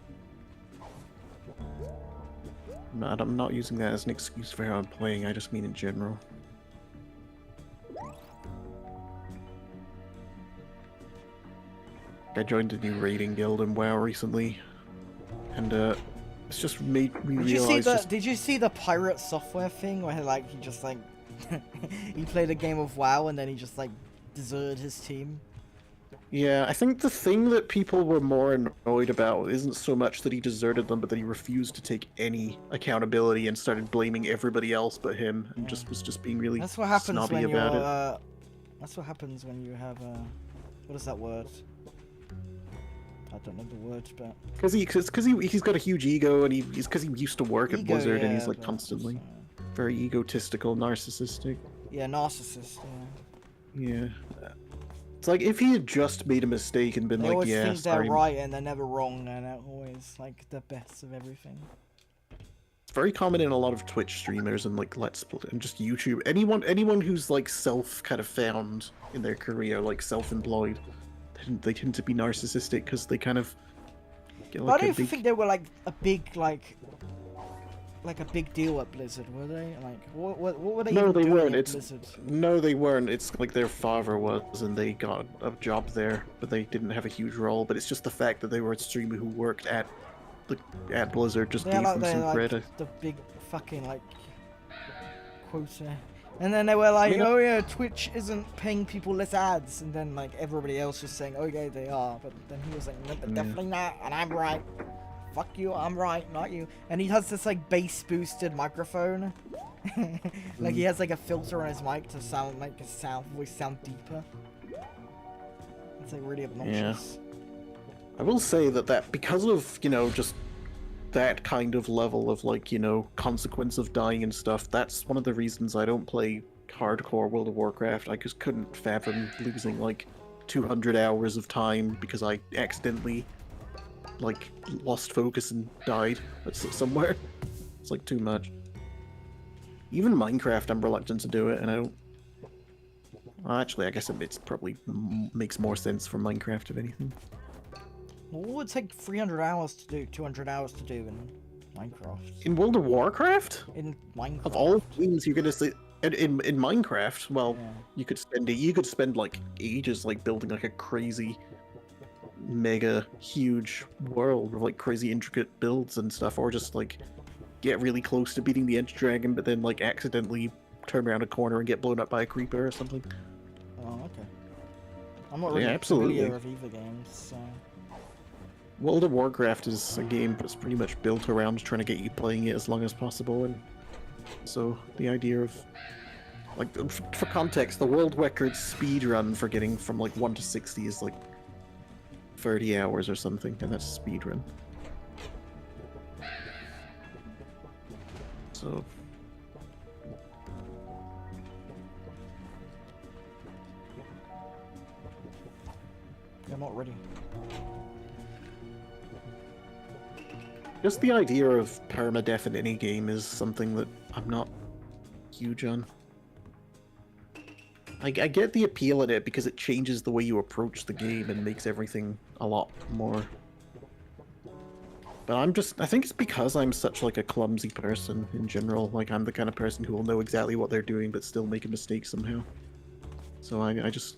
I'm not using that as an excuse for how I'm playing, I just mean in general. I joined a new raiding guild in WoW recently, and it's just made me realize... Did you see the pirate software thing where like he just like he played a game of WoW and then he just like deserted his team? Yeah, I think the thing that people were more annoyed about isn't so much that he deserted them, but that he refused to take any accountability and started blaming everybody else but him, and was just being really That's what happens snobby when you're. about it. That's what happens when you have what is that word? I don't know the word, but Because he's got a huge ego, and he's because he used to work at ego, Blizzard, and he's yeah, like but constantly also- very egotistical, narcissistic. yeah, narcissist. Yeah. Yeah. It's like if he had just made a mistake and been They like, always yeah, think sorry. they're right and they're never wrong, and they're always like the best of everything. It's very common in a lot of Twitch streamers and like Let's Play and just YouTube. Anyone who's like self kind of found in their career, like self-employed, they tend to be narcissistic because they kind of get But like I a don't big... think they were like a big a big deal at Blizzard, were they? Like, what were they No, even they doing weren't. at It's Blizzard? no, they weren't. It's like their father was, and they got a job there, but they didn't have a huge role. But it's just the fact that they were a streamer who worked at Blizzard just They're gave like them they're some like credit. the big fucking like quota. And then they were like, Yeah. oh yeah, Twitch isn't paying people less ads, and then like everybody else was saying, oh yeah, they are, but then he was like, no, but Yeah. definitely not, and I'm right. Fuck you, I'm right, not you. And he has this like bass boosted microphone. Like he has like a filter on his mic to sound like his voice sound deeper. It's like really obnoxious. I will say that because of, just that kind of level of like, consequence of dying and stuff, that's one of the reasons I don't play hardcore World of Warcraft. I just couldn't fathom losing like 200 hours of time because I accidentally like lost focus and died somewhere. It's like too much. Even Minecraft, I'm reluctant to do it, and I don't... Well, actually, I guess it's probably makes more sense for Minecraft, if anything. Well, what would take 300 hours to do, 200 hours to do in Minecraft? In World of Warcraft? In Minecraft. Of all things you're gonna say... In Minecraft, well, Yeah. you could spend like ages like building like a crazy mega huge world with like crazy intricate builds and stuff, or just like get really close to beating the End Dragon but then like accidentally turn around a corner and get blown up by a creeper or something. Oh, okay. I'm not Yeah, really absolutely. familiar with either games, so... World of Warcraft is a game that's pretty much built around trying to get you playing it as long as possible, and so the idea of like, for context, the world record speed run for getting from like 1 to 60 is like 30 hours or something, and that's a speed run. So I'm not ready. just the idea of permadeath in any game is something that I'm not huge on. I get the appeal in it because it changes the way you approach the game and makes everything a lot more But I think it's because I'm such like a clumsy person in general. Like I'm the kind of person who will know exactly what they're doing but still make a mistake somehow. So I just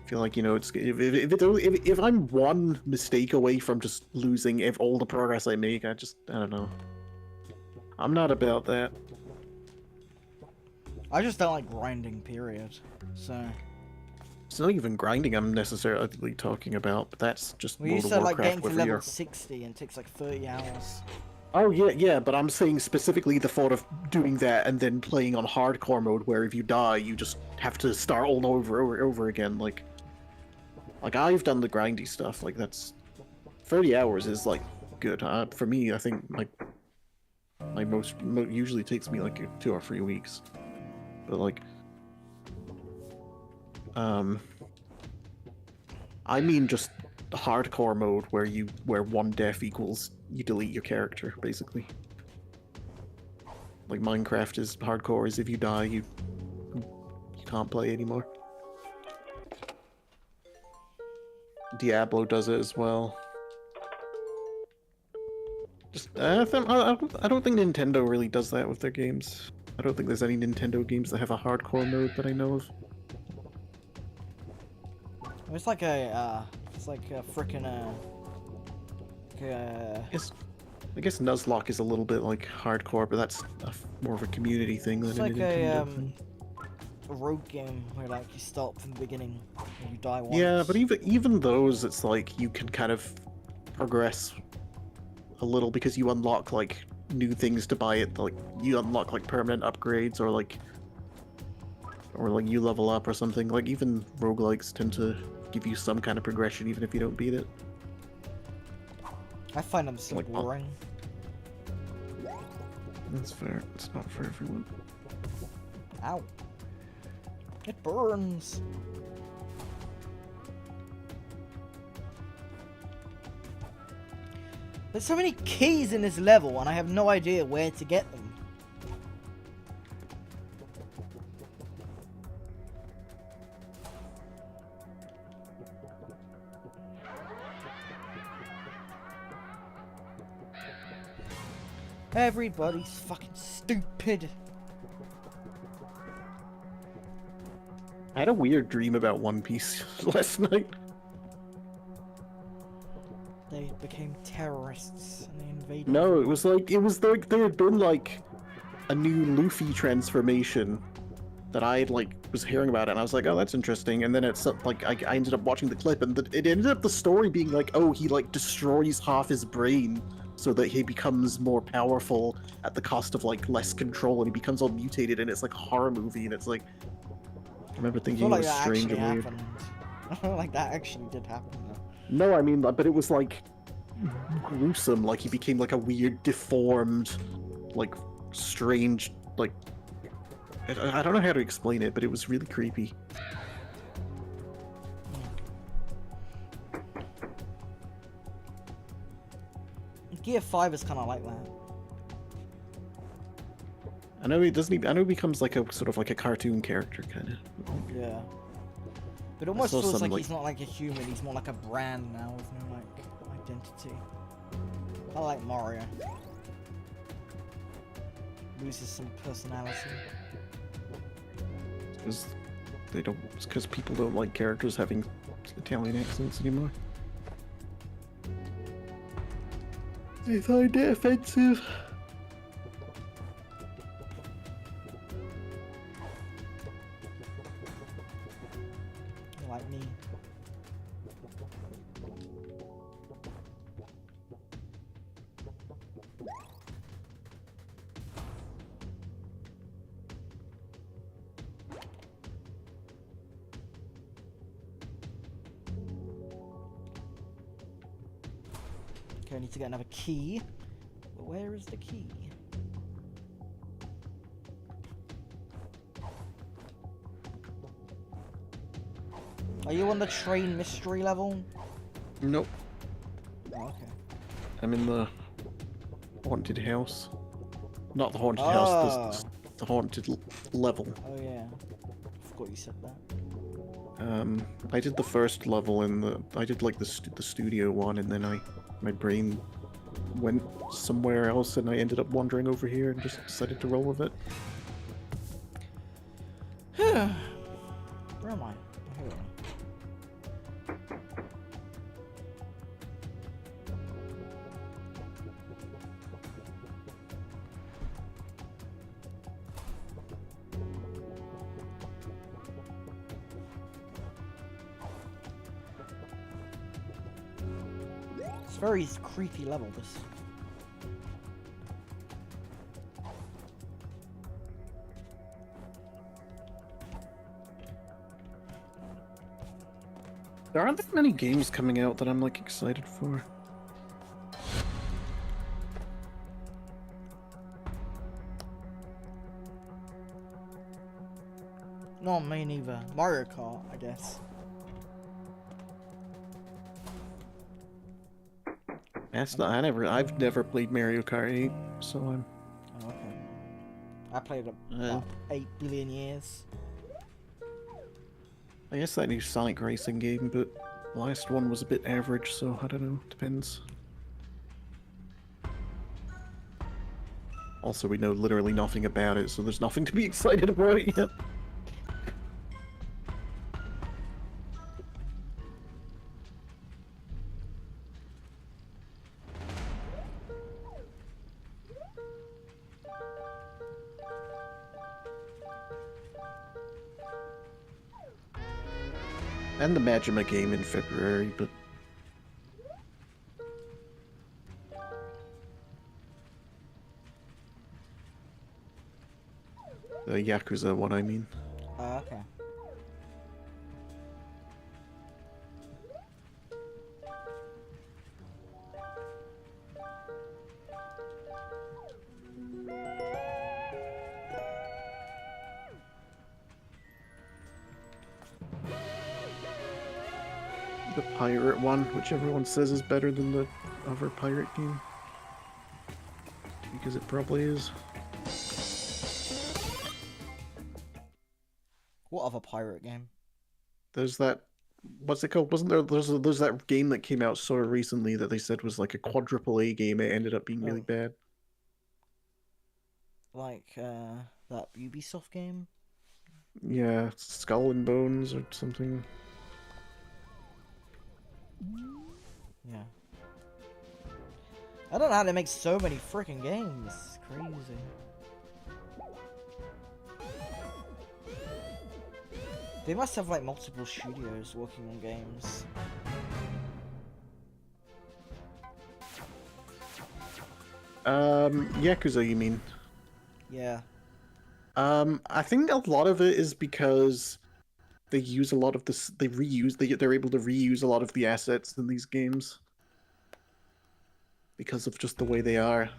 feel like, you know, it's if I'm one mistake away from just losing all the progress I make, I don't know. I'm not about that. I just don't like grinding, period. So. It's not even grinding I'm necessarily talking about, but that's just Well, you World of said like Warcraft getting to whether level you're... 60 and takes like 30 hours. Oh yeah, but I'm saying specifically the thought of doing that and then playing on hardcore mode, where if you die, you just have to start all over again. Like I've done the grindy stuff. Like that's 30 hours is like good. For me, I think like my usually takes me like 2 or 3 weeks. But like, I mean just hardcore mode where one death equals you delete your character, basically. Like Minecraft is hardcore, is if you die, you can't play anymore. Diablo does it as well. Just I don't think Nintendo really does that with their games. I don't think there's any Nintendo games that have a hardcore mode that I know of. It's like a frickin' I guess Nuzlocke is a little bit like hardcore, but that's more of a community thing than it's a like Nintendo thing. a rogue game where like you start from the beginning and you die once. Yeah, but even those, it's like you can kind of progress a little because you unlock like new things to buy it. Like you unlock like permanent upgrades or like you level up or something. Like even roguelikes tend to give you some kind of progression even if you don't beat it. I find them so Like, boring. That's fair. It's not for everyone. Ow. It burns. There's so many keys in this level and I have no idea where to get them. Everybody's fucking stupid. I had a weird dream about One Piece last night. They became terrorists and they invaded. No, it was like there had been like a new Luffy transformation that I like was hearing about it, and I was like, oh, that's interesting. And then it's like I ended up watching the clip, and it ended up the story being like, oh, he like destroys half his brain so that he becomes more powerful at the cost of like less control, and he becomes all mutated, and it's like a horror movie, and it's like I remember I thinking feel it like was that strange actually and weird. happened. I feel like that actually did happen though. No, I mean, but it was like gruesome. Like he became like a weird, deformed, like strange, like I don't know how to explain it, but it was really creepy. Gear 5 is kind of like that. I know he doesn't. I know he becomes like a sort of like a cartoon character, kind of. Yeah. But it almost saw feels some, like like- he's not like a human, he's more like a brand now with no like identity. I like Mario. Loses some personality. Because they don't. It's because people don't like characters having Italian accents anymore. They find it offensive. Like me. Okay, I need to get another key. But where is the key? Are you on the train mystery level? Nope. Oh, okay. I'm in the haunted house. Not the haunted Oh. house. The haunted level. Oh yeah. I forgot you said that. I did the first level in the. I did like the studio one, and then my brain went somewhere else, and I ended up wandering over here and just decided to roll with it. Where am I? Here. It's a very creepy level, this. There aren't that many games coming out that I'm like excited for. Not me neither. Mario Kart, I guess. I've never played Mario Kart 8, so I'm. Oh, okay. I played it about 8 billion years. I guess that new Sonic Racing game, but the last one was a bit average, so I don't know. Depends. Also, we know literally nothing about it, so there's nothing to be excited about yet. And the Majima game in February, but the Yakuza one, I mean. Okay. The pirate one, which everyone says is better than the other pirate game. Because it probably is. What other pirate game? There's that, what's it called? Wasn't there, there's that game that came out sort of recently that they said was like a quadruple A game. It ended up being really bad. Like, that Ubisoft game? Yeah, Skull and Bones or something. Yeah. I don't know how they make so many freaking games. It's crazy. They must have like multiple studios working on games. Yakuza, you mean? Yeah. I think a lot of it is because they use a lot of this. They're able to reuse a lot of the assets in these games because of just the way they are.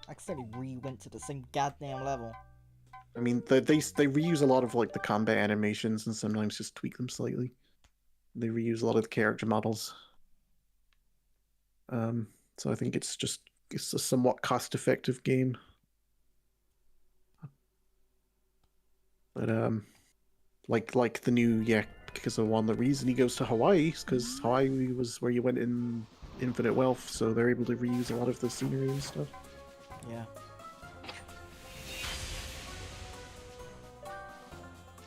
I accidentally went to the same goddamn level. I mean, they reuse a lot of like the combat animations and sometimes just tweak them slightly. They reuse a lot of the character models. So I think it's a somewhat cost-effective game. But like the new Yakuza one, the reason he goes to Hawaii is because Hawaii was where you went in Infinite Wealth, so they're able to reuse a lot of the scenery and stuff. Yeah.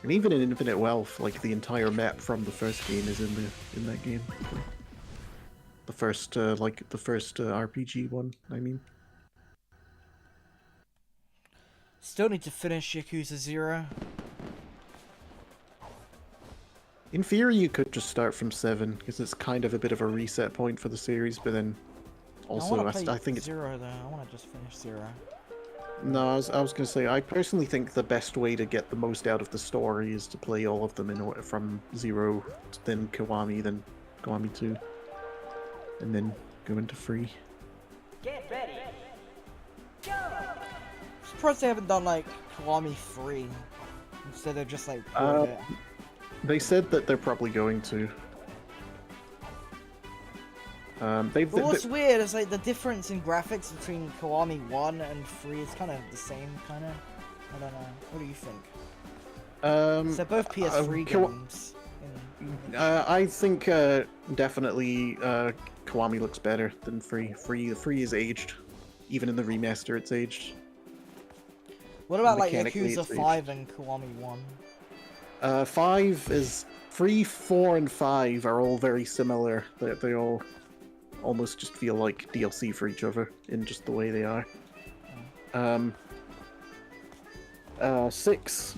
And even in Infinite Wealth, like the entire map from the first game is in that game. The first RPG one, I mean. Still need to finish Yakuza 0. In theory, you could just start from 7 because it's kind of a bit of a reset point for the series, but then also I think it's 0 though. I want to just finish 0. No, I was gonna say I personally think the best way to get the most out of the story is to play all of them in order from 0, then Kiwami, then Kiwami 2, and then go into 3. Get ready. Go! Surprised they haven't done like Kiwami 3 instead of just like it. They said that they're probably going to. But what's weird is like the difference in graphics between Kiwami 1 and 3 is kind of the same, kind of. I don't know. What do you think? So they're both PS3 games. I think definitely Kiwami looks better than Free. Free is aged. Even in the remaster, it's aged. What about like Mechanically, Yakuza it's 5 and Kiwami 1? 5 is 3, 4, and 5 are all very similar. They all almost just feel like DLC for each other in just the way they are. 6.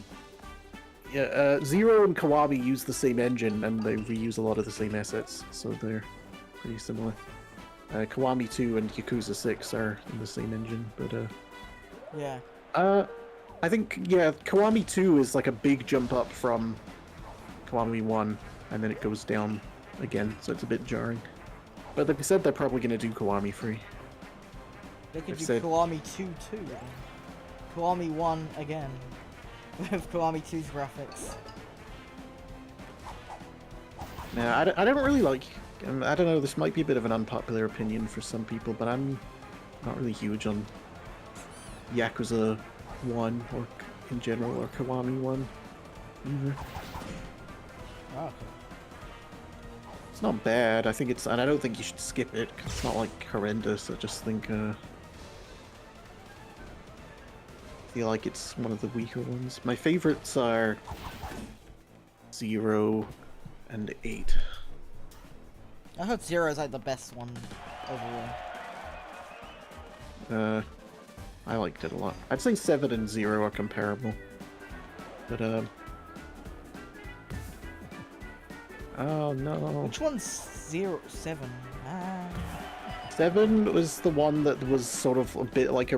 Yeah, 0 and Kiwami use the same engine and they reuse a lot of the same assets, so they're pretty similar. Kiwami 2 and Yakuza 6 are in the same engine, but Yeah. I think, yeah, Kiwami 2 is like a big jump up from Kiwami 1, and then it goes down again, so it's a bit jarring. But like I said, they're probably going to do Kiwami free. They could I've do said- Kiwami 2 too. Kiwami 1 again. With Kiwami 2's graphics. Now, I don't really like... I don't know, this might be a bit of an unpopular opinion for some people, but I'm not really huge on Yakuza 1, or in general, or Kiwami 1 either. Oh, okay. It's not bad, I think it's... And I don't think you should skip it, 'cause it's not, like, horrendous. I just think, feel like it's one of the weaker ones. My favorites are 0 and 8. I heard 0 is like the best one overall. I liked it a lot. I'd say 7 and 0 are comparable. But, oh no. Which one's 7? Ah. 7 was the one that was sort of a bit like a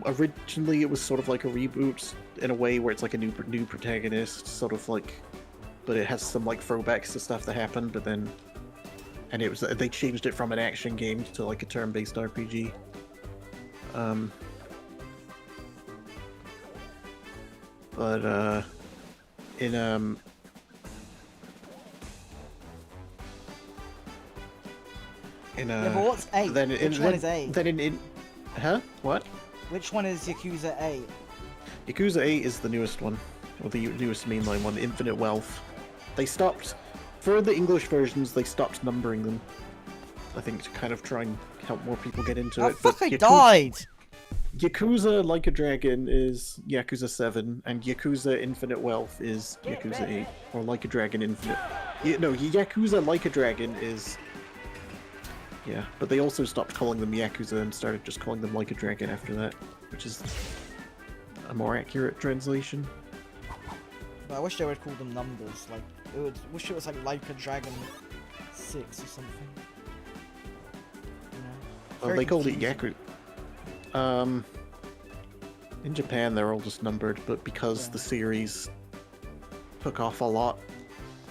originally it was sort of like a reboot in a way where it's like a new protagonist, sort of like, but it has some like throwbacks to stuff that happened, but then, and it was, they changed it from an action game to like a turn-based RPG. But in Yeah, but what's 8? then Which one is 8? Then in huh? What? Which one is Yakuza 8? Yakuza 8 is the newest one, or the newest mainline one, Infinite Wealth. They stopped, for the English versions, they stopped numbering them. I think to kind of try and help more people get into Oh it. fuck, but I died! Yakuza Like a Dragon is Yakuza 7, and Yakuza Infinite Wealth is Get Yakuza ready. 8, or Like a Dragon Infinite. No, Yakuza Like a Dragon is... Yeah, but they also stopped calling them Yakuza and started just calling them Like a Dragon after that, which is a more accurate translation. But I wish they would call them numbers. Like, wish it was like a Dragon 6 or something. You know? Well, Very they called it confusing. Yaku. In Japan, they're all just numbered, but because Yeah. the series took off a lot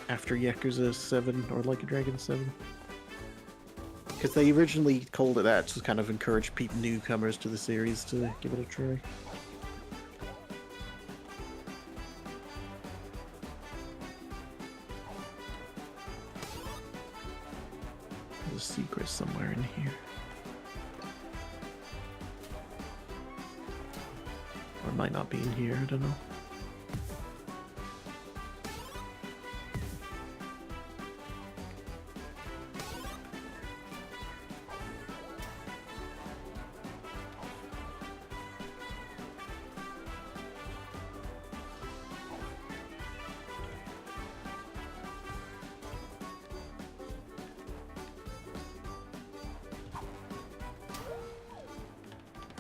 after Yakuza 7 or Like a Dragon 7. Because they originally called it that to kind of encourage newcomers to the series to give it a try. There's a secret somewhere in here. Or it might not be in here, I don't know.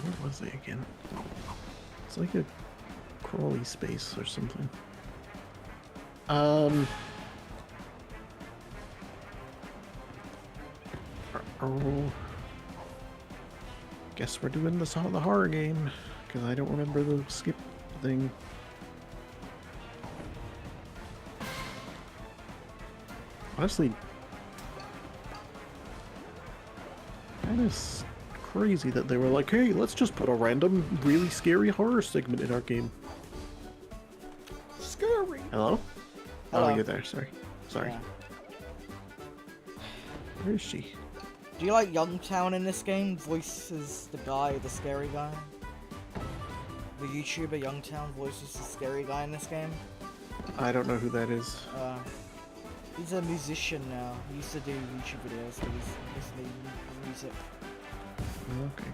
Where was it again? It's like a crawly space or something. Oh. Guess we're doing the horror game, because I don't remember the skip thing. Honestly, kind of crazy that they were like, hey, let's just put a random, really scary horror segment in our game. Scary! Hello? Hello. Oh, you're there, sorry. Sorry. Yeah. Where is she? Do you like Youngtown in this game? Voices the guy, the scary guy. The YouTuber Youngtown voices the scary guy in this game. I don't know who that is. He's a musician now. He used to do YouTube videos, but he's mostly music. Okay.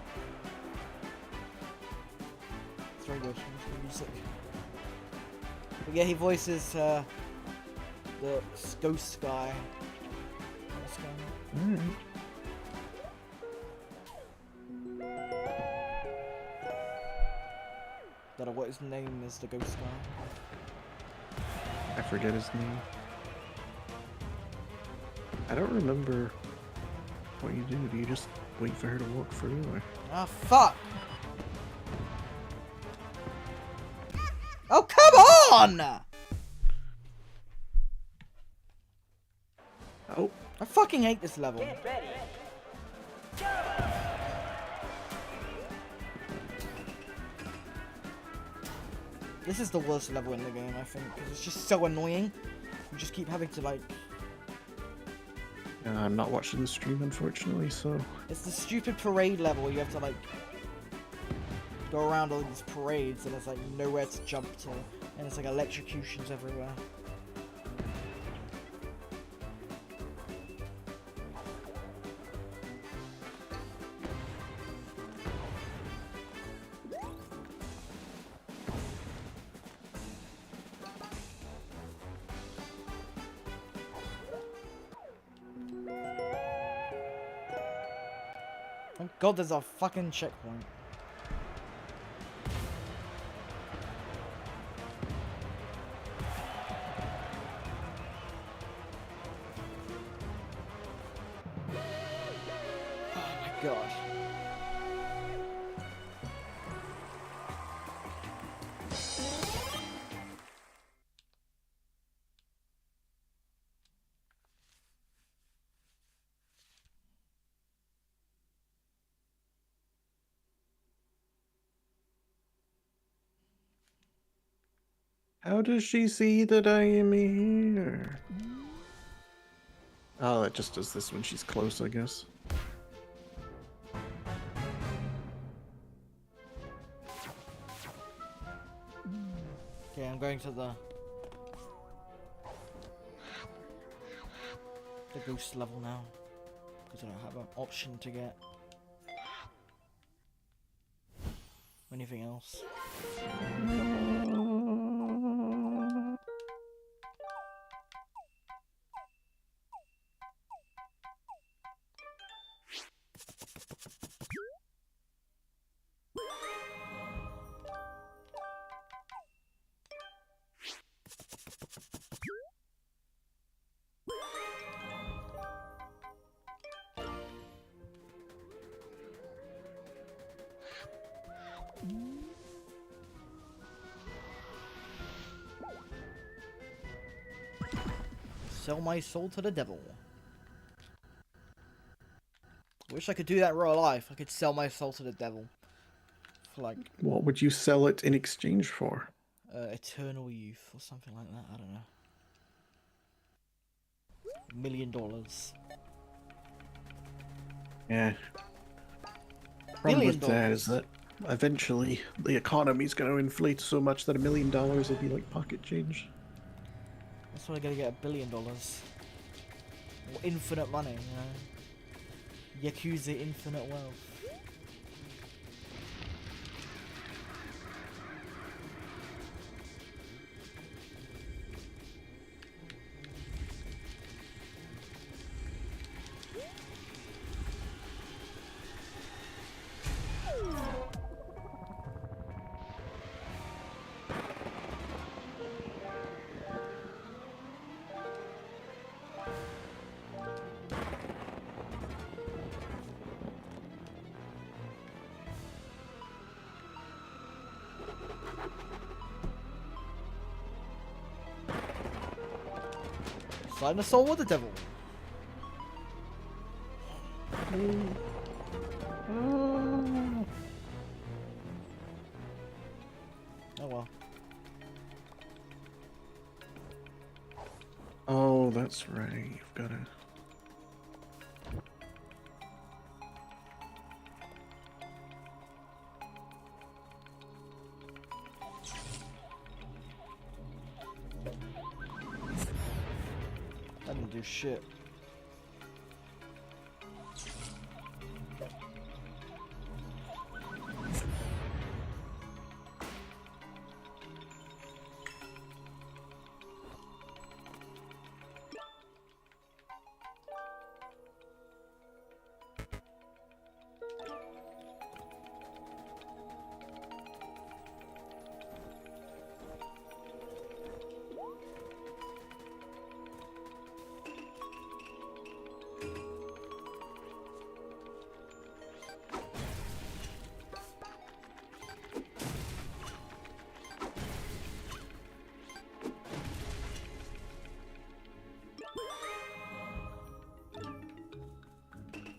It's very good. Mostly music. But yeah, he voices the ghost guy. What's going on? Alright. Don't know what his name is, the ghost guy. I forget his name. I don't remember what you do. Do you just wait for her to walk through, or? Ah, fuck! Oh, come on! Oh, I fucking hate this level. Get ready. This is the worst level in the game, I think, because it's just so annoying. You just keep having to, like... I'm not watching the stream, unfortunately, so... It's the stupid parade level where you have to, like... go around all these parades, and there's, like, nowhere to jump to. And it's, like, electrocutions everywhere. Thank God there's a fucking checkpoint. Oh my God. How does she see that I am here? Oh, it just does this when she's close, I guess. Okay, I'm going to the ghost level now. Because I don't have an option to get anything else. Sell my soul to the devil. Wish I could do that in real life. I could sell my soul to the devil. For like What would you sell it in exchange for? eternal youth or something like that. I don't know. $1 million. Yeah. Problem $1 with that is that eventually the economy's going to inflate so much that $1 million will be like pocket change. That's why I gotta get $1 billion. Or infinite money, you know? Yakuza infinite wealth. Sign the soul with the devil. Oh well. Oh, that's right. You've got to... I didn't do shit.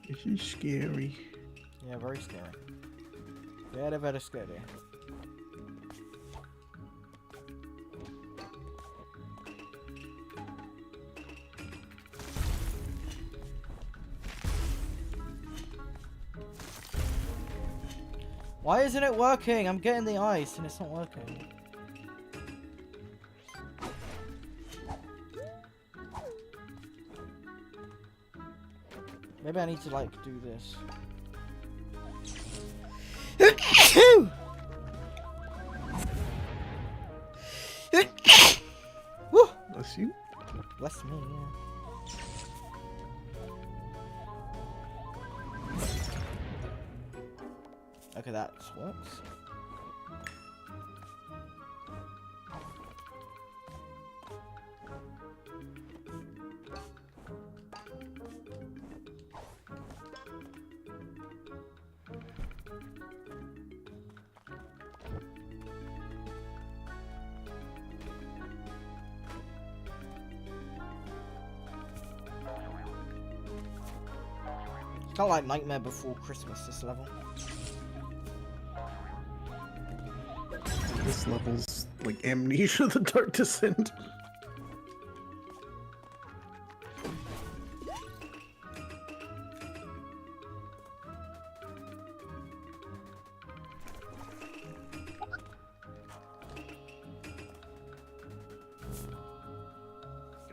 This is scary. Yeah, very scary. Very, very scary. Why isn't it working? I'm getting the ice and it's not working. Maybe I need to like do this. Woo! Bless you. Bless me, yeah. Okay, that works. It's kind of like Nightmare Before Christmas, this level. This level's like Amnesia: The Dark Descent.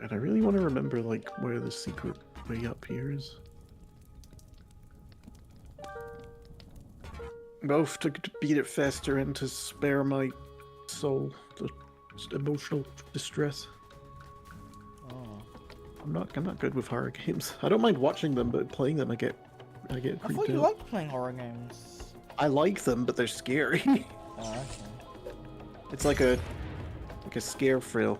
And I really want to remember like where the secret way up here is. Both to beat it faster and to spare my soul the emotional distress. Oh. I'm not good with horror games. I don't mind watching them, but playing them I get I creeped thought you out. liked playing horror games. I like them, but they're scary. Oh, okay. It's like a scare frill.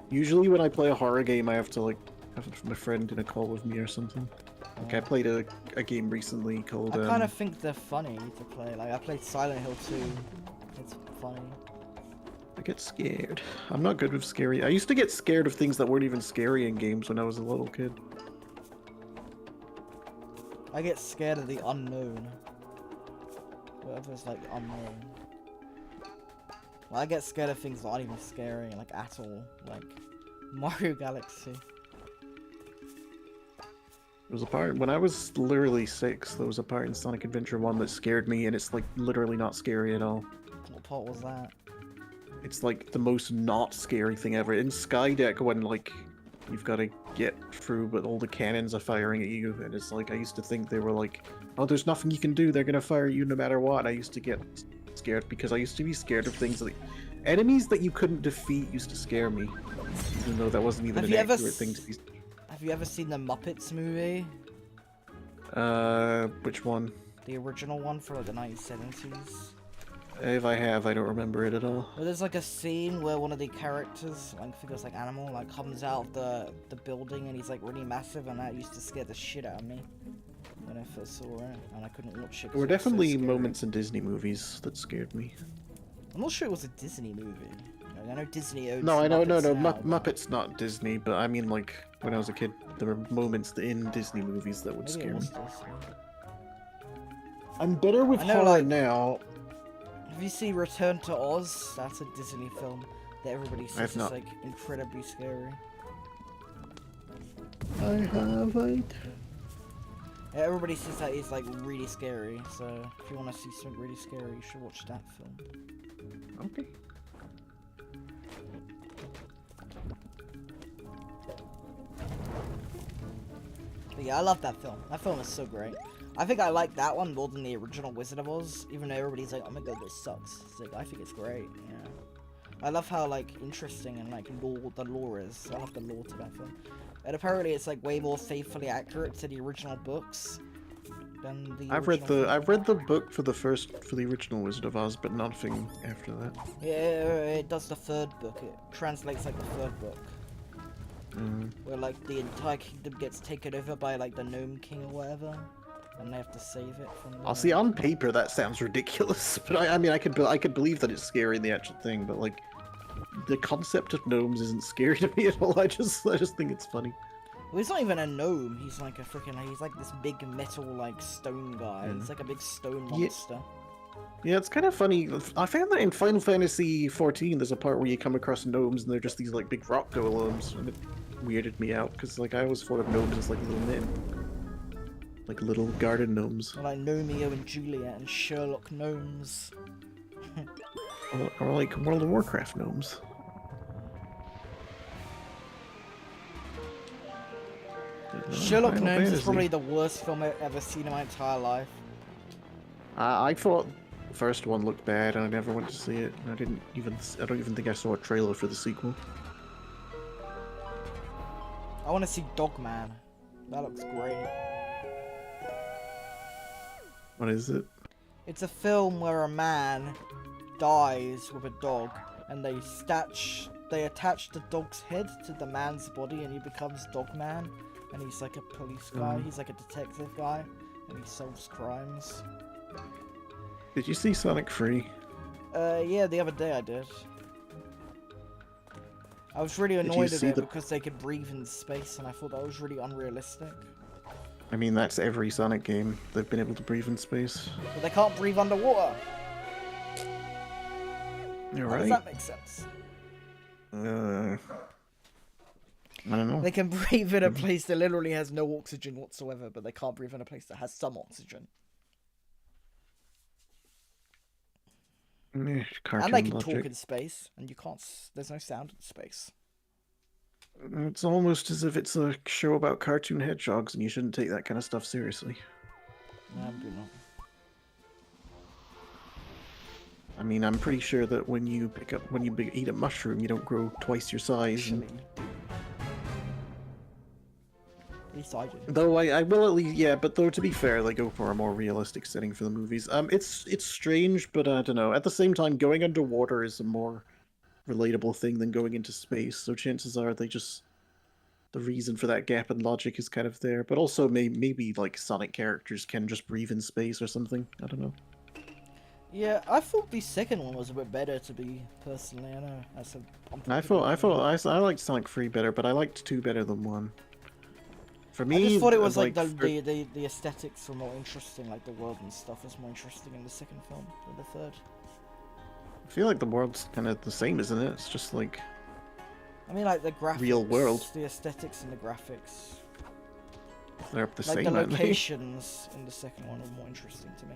Usually when I play a horror game, I have to like have my friend in a call with me or something. Like I played a game recently called. I kind of think they're funny to play. Like I played Silent Hill 2. It's funny. I get scared. I'm not good with scary. I used to get scared of things that weren't even scary in games when I was a little kid. I get scared of the unknown. Whatever's like unknown. Well, I get scared of things that aren't even scary, like at all. Like Mario Galaxy. There was a part when I was literally 6. There was a part in Sonic Adventure 1 that scared me, and it's like literally not scary at all. What part was that? It's like the most not scary thing ever. In Skydeck, when like you've got to get through, but all the cannons are firing at you, and it's like I used to think they were like, oh, there's nothing you can do. They're gonna fire at you no matter what. I used to get scared because I used to be scared of things like enemies that you couldn't defeat used to scare me, even though that wasn't even an accurate thing to be. Have you ever seen the Muppets movie? Which one? The original one for like the 1970s? If I have, I don't remember it at all. Well, there's like a scene where one of the characters, like I think it was like Animal, like comes out of the building and he's like really massive, and that used to scare the shit out of me when I first saw it, and I couldn't watch it. 'cause There were it was so definitely scary. moments in Disney movies that scared me. I'm not sure it was a Disney movie. Like, I know Disney owns No, I know, no, Muppets no, now, but Muppets not Disney, but I mean like when I was a kid, there were moments in Disney movies that would maybe it scare me. was Disney. I'm better with I know, horror like- now. Have you seen Return to Oz? That's a Disney film that everybody says is not. like incredibly scary. I haven't. Yeah, everybody says that is like really scary, so if you want to see something really scary, you should watch that film. Okay. But yeah, I love that film. That film is so great. I think I like that one more than the original Wizard of Oz, even though everybody's like, oh my god, this sucks. It's like, I think it's great, yeah. I love how, like, interesting and, like, the lore is. I love the lore to that film. And apparently it's, like, way more faithfully accurate to the original books than the I've read original I've read the book for the original Wizard of Oz, but nothing after that. Yeah, it does the third book. It translates, like, the third book. Where, like, the entire kingdom gets taken over by, like, the Gnome King or whatever. And they have to save it from the... I'll see, on paper that sounds ridiculous, but I mean, I could believe that it's scary in the actual thing, but, like, the concept of gnomes isn't scary to me at all. I just think it's funny. Well, he's not even a gnome. He's like a freaking... He's like this big metal, like, stone guy. Yeah. He's like a big stone monster. Yeah, it's kind of funny. I found that in Final Fantasy XIV, there's a part where you come across gnomes, and they're just these, like, big rock golems, and it weirded me out, because, like, I always thought of gnomes as, like, little men. Like little garden gnomes. Or like Romeo and Juliet and Sherlock gnomes. Or like World of Warcraft gnomes. Sherlock Final Gnomes is Fantasy. probably the worst film I've ever seen in my entire life. I thought the first one looked bad, and I never went to see it. And I don't even think I saw a trailer for the sequel. I want to see Dogman. That looks great. What is it? It's a film where a man dies with a dog, and they attach the dog's head to the man's body, and he becomes Dogman. And he's like a police guy. He's like a detective guy, and he solves crimes. Did you see Sonic Free? Yeah, the other day I did. I was really you annoyed at see it the- because they could breathe in space, and I thought that was really unrealistic. I mean, that's every Sonic game. They've been able to breathe in space. But they can't breathe underwater. You're How does right. that make sense? I don't know. They can breathe in a place that literally has no oxygen whatsoever, but they can't breathe in a place that has some oxygen. Cartoon And they can logic. talk in space, and you can't. There's no sound in space. It's almost as if it's a show about cartoon hedgehogs, and you shouldn't take that kind of stuff seriously. No, do not. I mean, I'm pretty sure that when you eat a mushroom, you don't grow twice your size. Actually, at least I do. Though I will at least, yeah. But though to be fair, they go for a more realistic setting for the movies. It's strange, but I don't know. At the same time, going underwater is a more relatable thing than going into space. So chances are the reason for that gap in logic is kind of there. But also maybe like Sonic characters can just breathe in space or something. I don't know. Yeah, I thought the second one was a bit better, to be personally. I know. I liked Sonic 3 better, but I liked 2 better than 1. For me, I just thought it was like for- the aesthetics were more interesting, like the world and stuff was more interesting in the second film than the third. I feel like the world's kind of the same, isn't it? It's just like I mean, like the graphics, Real world. the aesthetics and the graphics, they're the like same. the aren't they? locations in the second one are more interesting to me.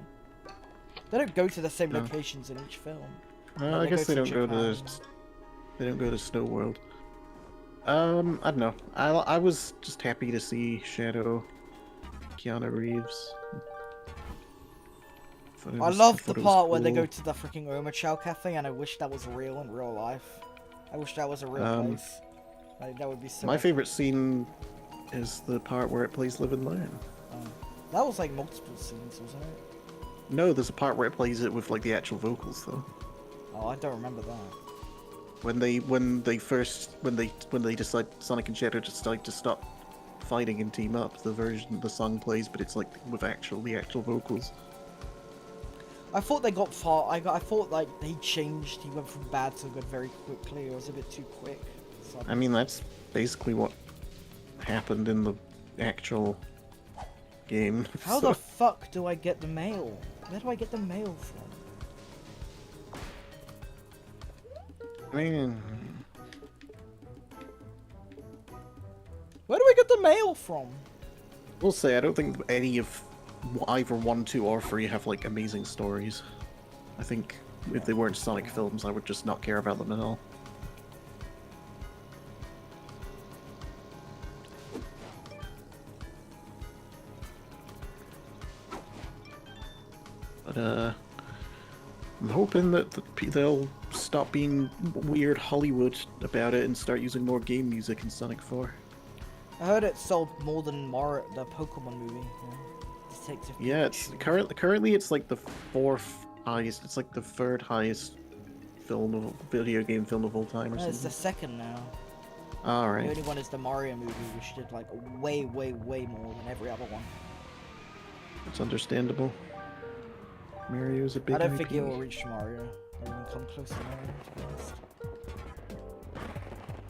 They don't go to the same No. locations in each film. I they guess go they to don't go to Japan. they don't go to Snow World. I don't know. I was just happy to see Shadow, Keanu Reeves. I love the part where they go to the freaking Omochao cafe, and I wish that was real in real life. I wish that was a real place. Like, that would be so. My epic. favorite scene is the part where it plays Live and Learn. That was like multiple scenes, wasn't it? No, there's a part where it plays it with like the actual vocals though. Oh, I don't remember that. When they decide Sonic and Shadow decide to stop fighting and team up, the song plays, but it's like with the actual vocals. I thought they got far. I thought like they changed. He went from bad to good very quickly. It was a bit too quick. So I mean, that's basically what happened in the actual game. how so- the fuck do I get the mail? Where do I get the mail from? Man, Where do I get the mail from? we'll say I don't think any of either 1, 2, or 3 have like amazing stories. I think if they weren't Sonic films, I would just not care about them at all. But I'm hoping that they'll stop being weird Hollywood about it and start using more game music in Sonic 4. I heard it sold more than Mario, the Pokemon movie. Detective Yeah, it's Pikachu. currently it's like the fourth highest. It's like the third highest video game film of all time or No, it's the something. second now. All The right. only one is the Mario movie, which did like way more than every other one. It's understandable. Mario's a big I don't think IP. it will reach Mario, or even come close to Mario, to be honest.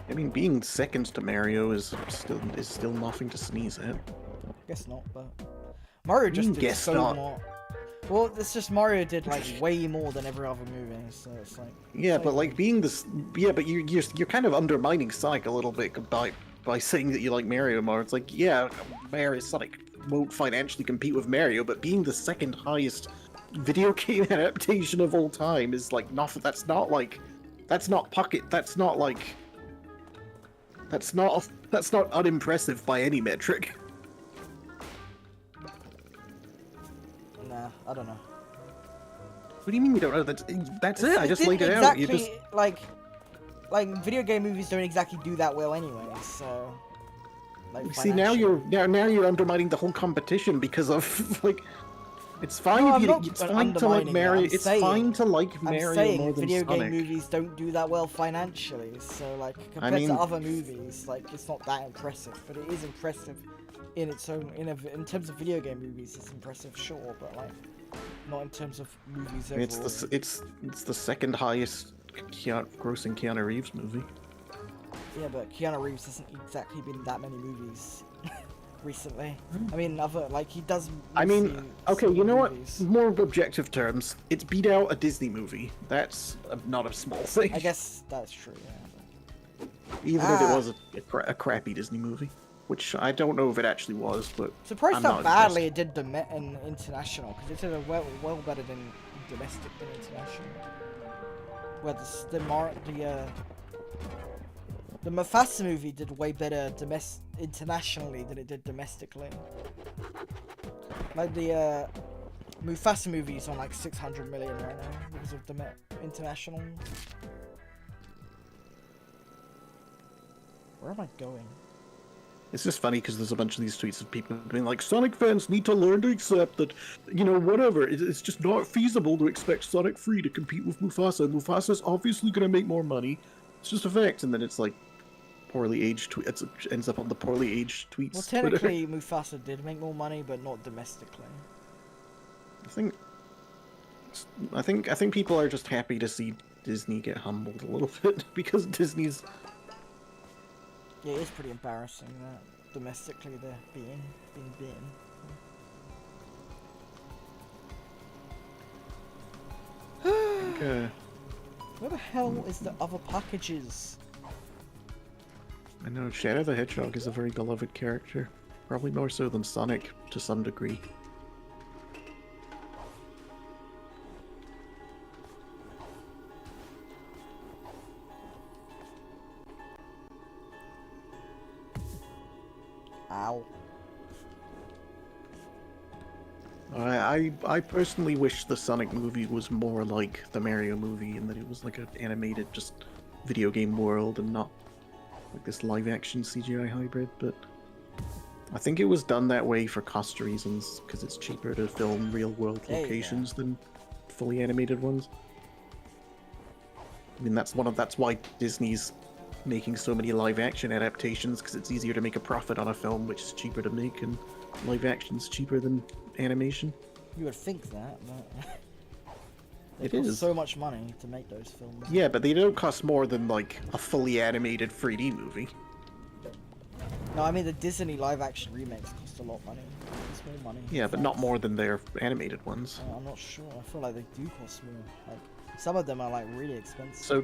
I mean, being second to Mario is still nothing to sneeze at. Guess not, but Mario just did Guess so not. more. Well, it's just Mario did like way more than every other movie, so it's like. Yeah, it's but like being this, yeah, but you're kind of undermining Sonic a little bit by saying that you like Mario more. It's like, yeah, Sonic won't financially compete with Mario, but being the second highest video game adaptation of all time is like nothing. That's not pocket. That's not unimpressive by any metric. Nah, I don't know. What do you mean you don't know? That's it. I just didn't laid it exactly, out. You just like video game movies don't exactly do that well anyway, so. Like, see now financially. you're undermining the whole competition because of like. It's fine. No, if I'm you, not it's fine to like undermining it, Mario. I'm It's saying- fine to like I'm Mario saying more than video Sonic. game movies don't do that well financially, so like compared mean- to other movies, like it's not that impressive, but it is impressive in its own. In terms of video game movies, it's impressive, sure, but like not in terms of movies overall. It's the second highest grossing Keanu Reeves movie. Yeah, but Keanu Reeves hasn't exactly been in that many movies recently. I mean, other like he does. I mean, mostly okay, you know what? movies. More objective terms, it's beat out a Disney movie. That's not a small thing. I guess that's true. Yeah. Even if it was a crappy Disney movie, which I don't know if it actually was, but Surprised I'm how not badly it did in international, because it did a well better than domestic than international. Where the Mufasa movie did way better internationally than it did domestically. Like the Mufasa movie is on like 600 million right now because of international. Where am I going? It's just funny because there's a bunch of these tweets of people being like, Sonic fans need to learn to accept that, you know, whatever, it's just not feasible to expect Sonic 3 to compete with Mufasa. Mufasa's obviously going to make more money. It's just a fact. And then it's like poorly aged tweets. It ends up on the poorly aged tweets. Well, Twitter. technically Mufasa did make more money, but not domestically. I think people are just happy to see Disney get humbled a little bit because Disney's. Yeah, it is pretty embarrassing that domestically they're being beaten. Where the hell is the other packages? I know Shadow the Hedgehog is a very beloved character, probably more so than Sonic to some degree. Ow. I personally wish the Sonic movie was more like the Mario movie in that it was like an animated just video game world and not like this live action CGI hybrid, but I think it was done that way for cost reasons because it's cheaper to film real world Yeah, yeah. locations than fully animated ones. I mean that's why Disney's making so many live action adaptations because it's easier to make a profit on a film which is cheaper to make and live action's cheaper than animation. You would think that, but they It cost is. so much money to make those films. Yeah, but they don't cost more than like a fully animated 3D movie. No, I mean the Disney live-action remakes cost a lot of money. It's more money. Yeah, but not more than their animated ones. I'm not sure. I feel like they do cost more. Like some of them are like really expensive. So,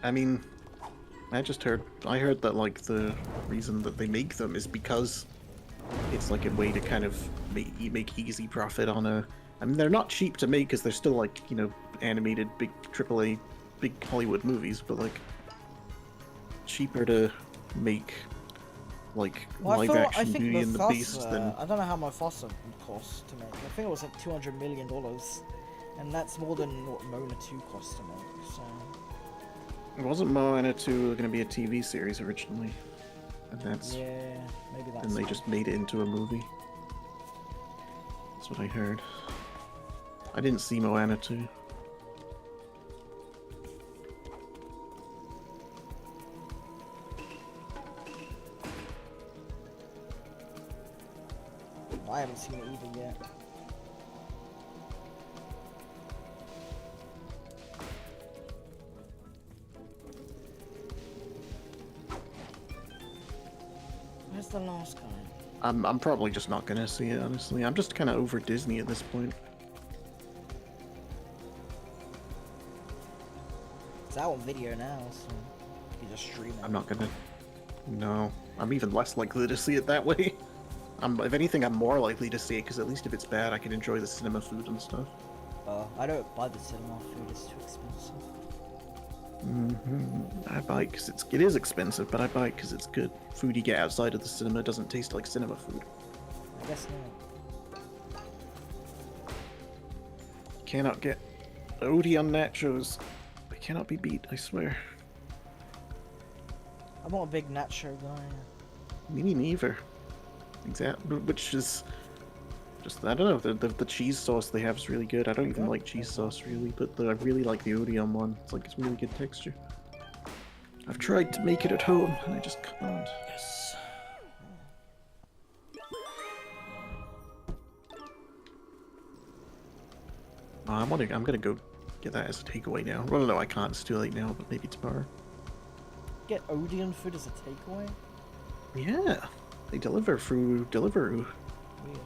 I mean, I heard that like the reason that they make them is because it's like a way to kind of make easy profit on a. I mean, they're not cheap to make because they're still like, you know, animated big AAA, big Hollywood movies, but like cheaper to make like Well, live I action think Beauty and the Beast, then I don't know how Mufasa would cost to make. I think it was like $200 million, and that's more than what Mona 2 cost to make. So wasn't Moana 2 going to be a TV series originally? And that's yeah, maybe that's. and they it. just made it into a movie. That's what I heard. I didn't see Moana 2. I haven't seen it either yet. Where's the last guy? I'm probably just not gonna see it, honestly. I'm just kind of over Disney at this point. It's out on video now, so you just stream it. I'm not gonna. No, I'm even less likely to see it that way. If anything, I'm more likely to see it because at least if it's bad, I can enjoy the cinema food and stuff. I don't buy the cinema food; it's too expensive. I buy it because it is expensive, but I buy it because it's good. Food you get outside of the cinema doesn't taste like cinema food. I guess not. Cannot get Odeon nachos. They cannot be beat, I swear. I'm not a big nacho guy. Me neither. Exactly, which is just I don't know. The cheese sauce they have is really good. I don't even like cheese sauce really, but I really like the Odeon one. It's really good texture. I've tried to make it at home and I just can't. Yes. I'm gonna go get that as a takeaway now. Well, no, I can't. It's too late now, but maybe tomorrow. Get Odeon food as a takeaway? Yeah, they deliver through Deliveroo. Weird.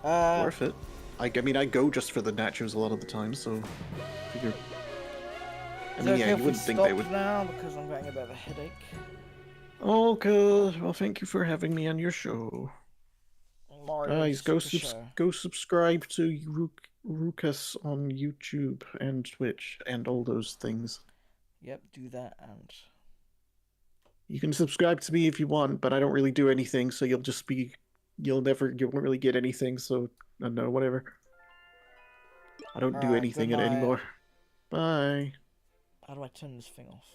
Okay. Worth it. I mean, I go just for the nachos a lot of the time, so figure. I Is mean, it yeah, okay you if we wouldn't think they stop would. now because I'm getting a bit of a headache. Oh, good. Well, thank you for having me on your show. Guys, go Show. go subscribe to Rukas on YouTube and Twitch and all those things. Yep, do that and You can subscribe to me if you want, but I don't really do anything, so you won't really get anything, so I don't know, whatever. I don't do Alright, anything good night. anymore. Bye. How do I turn this thing off?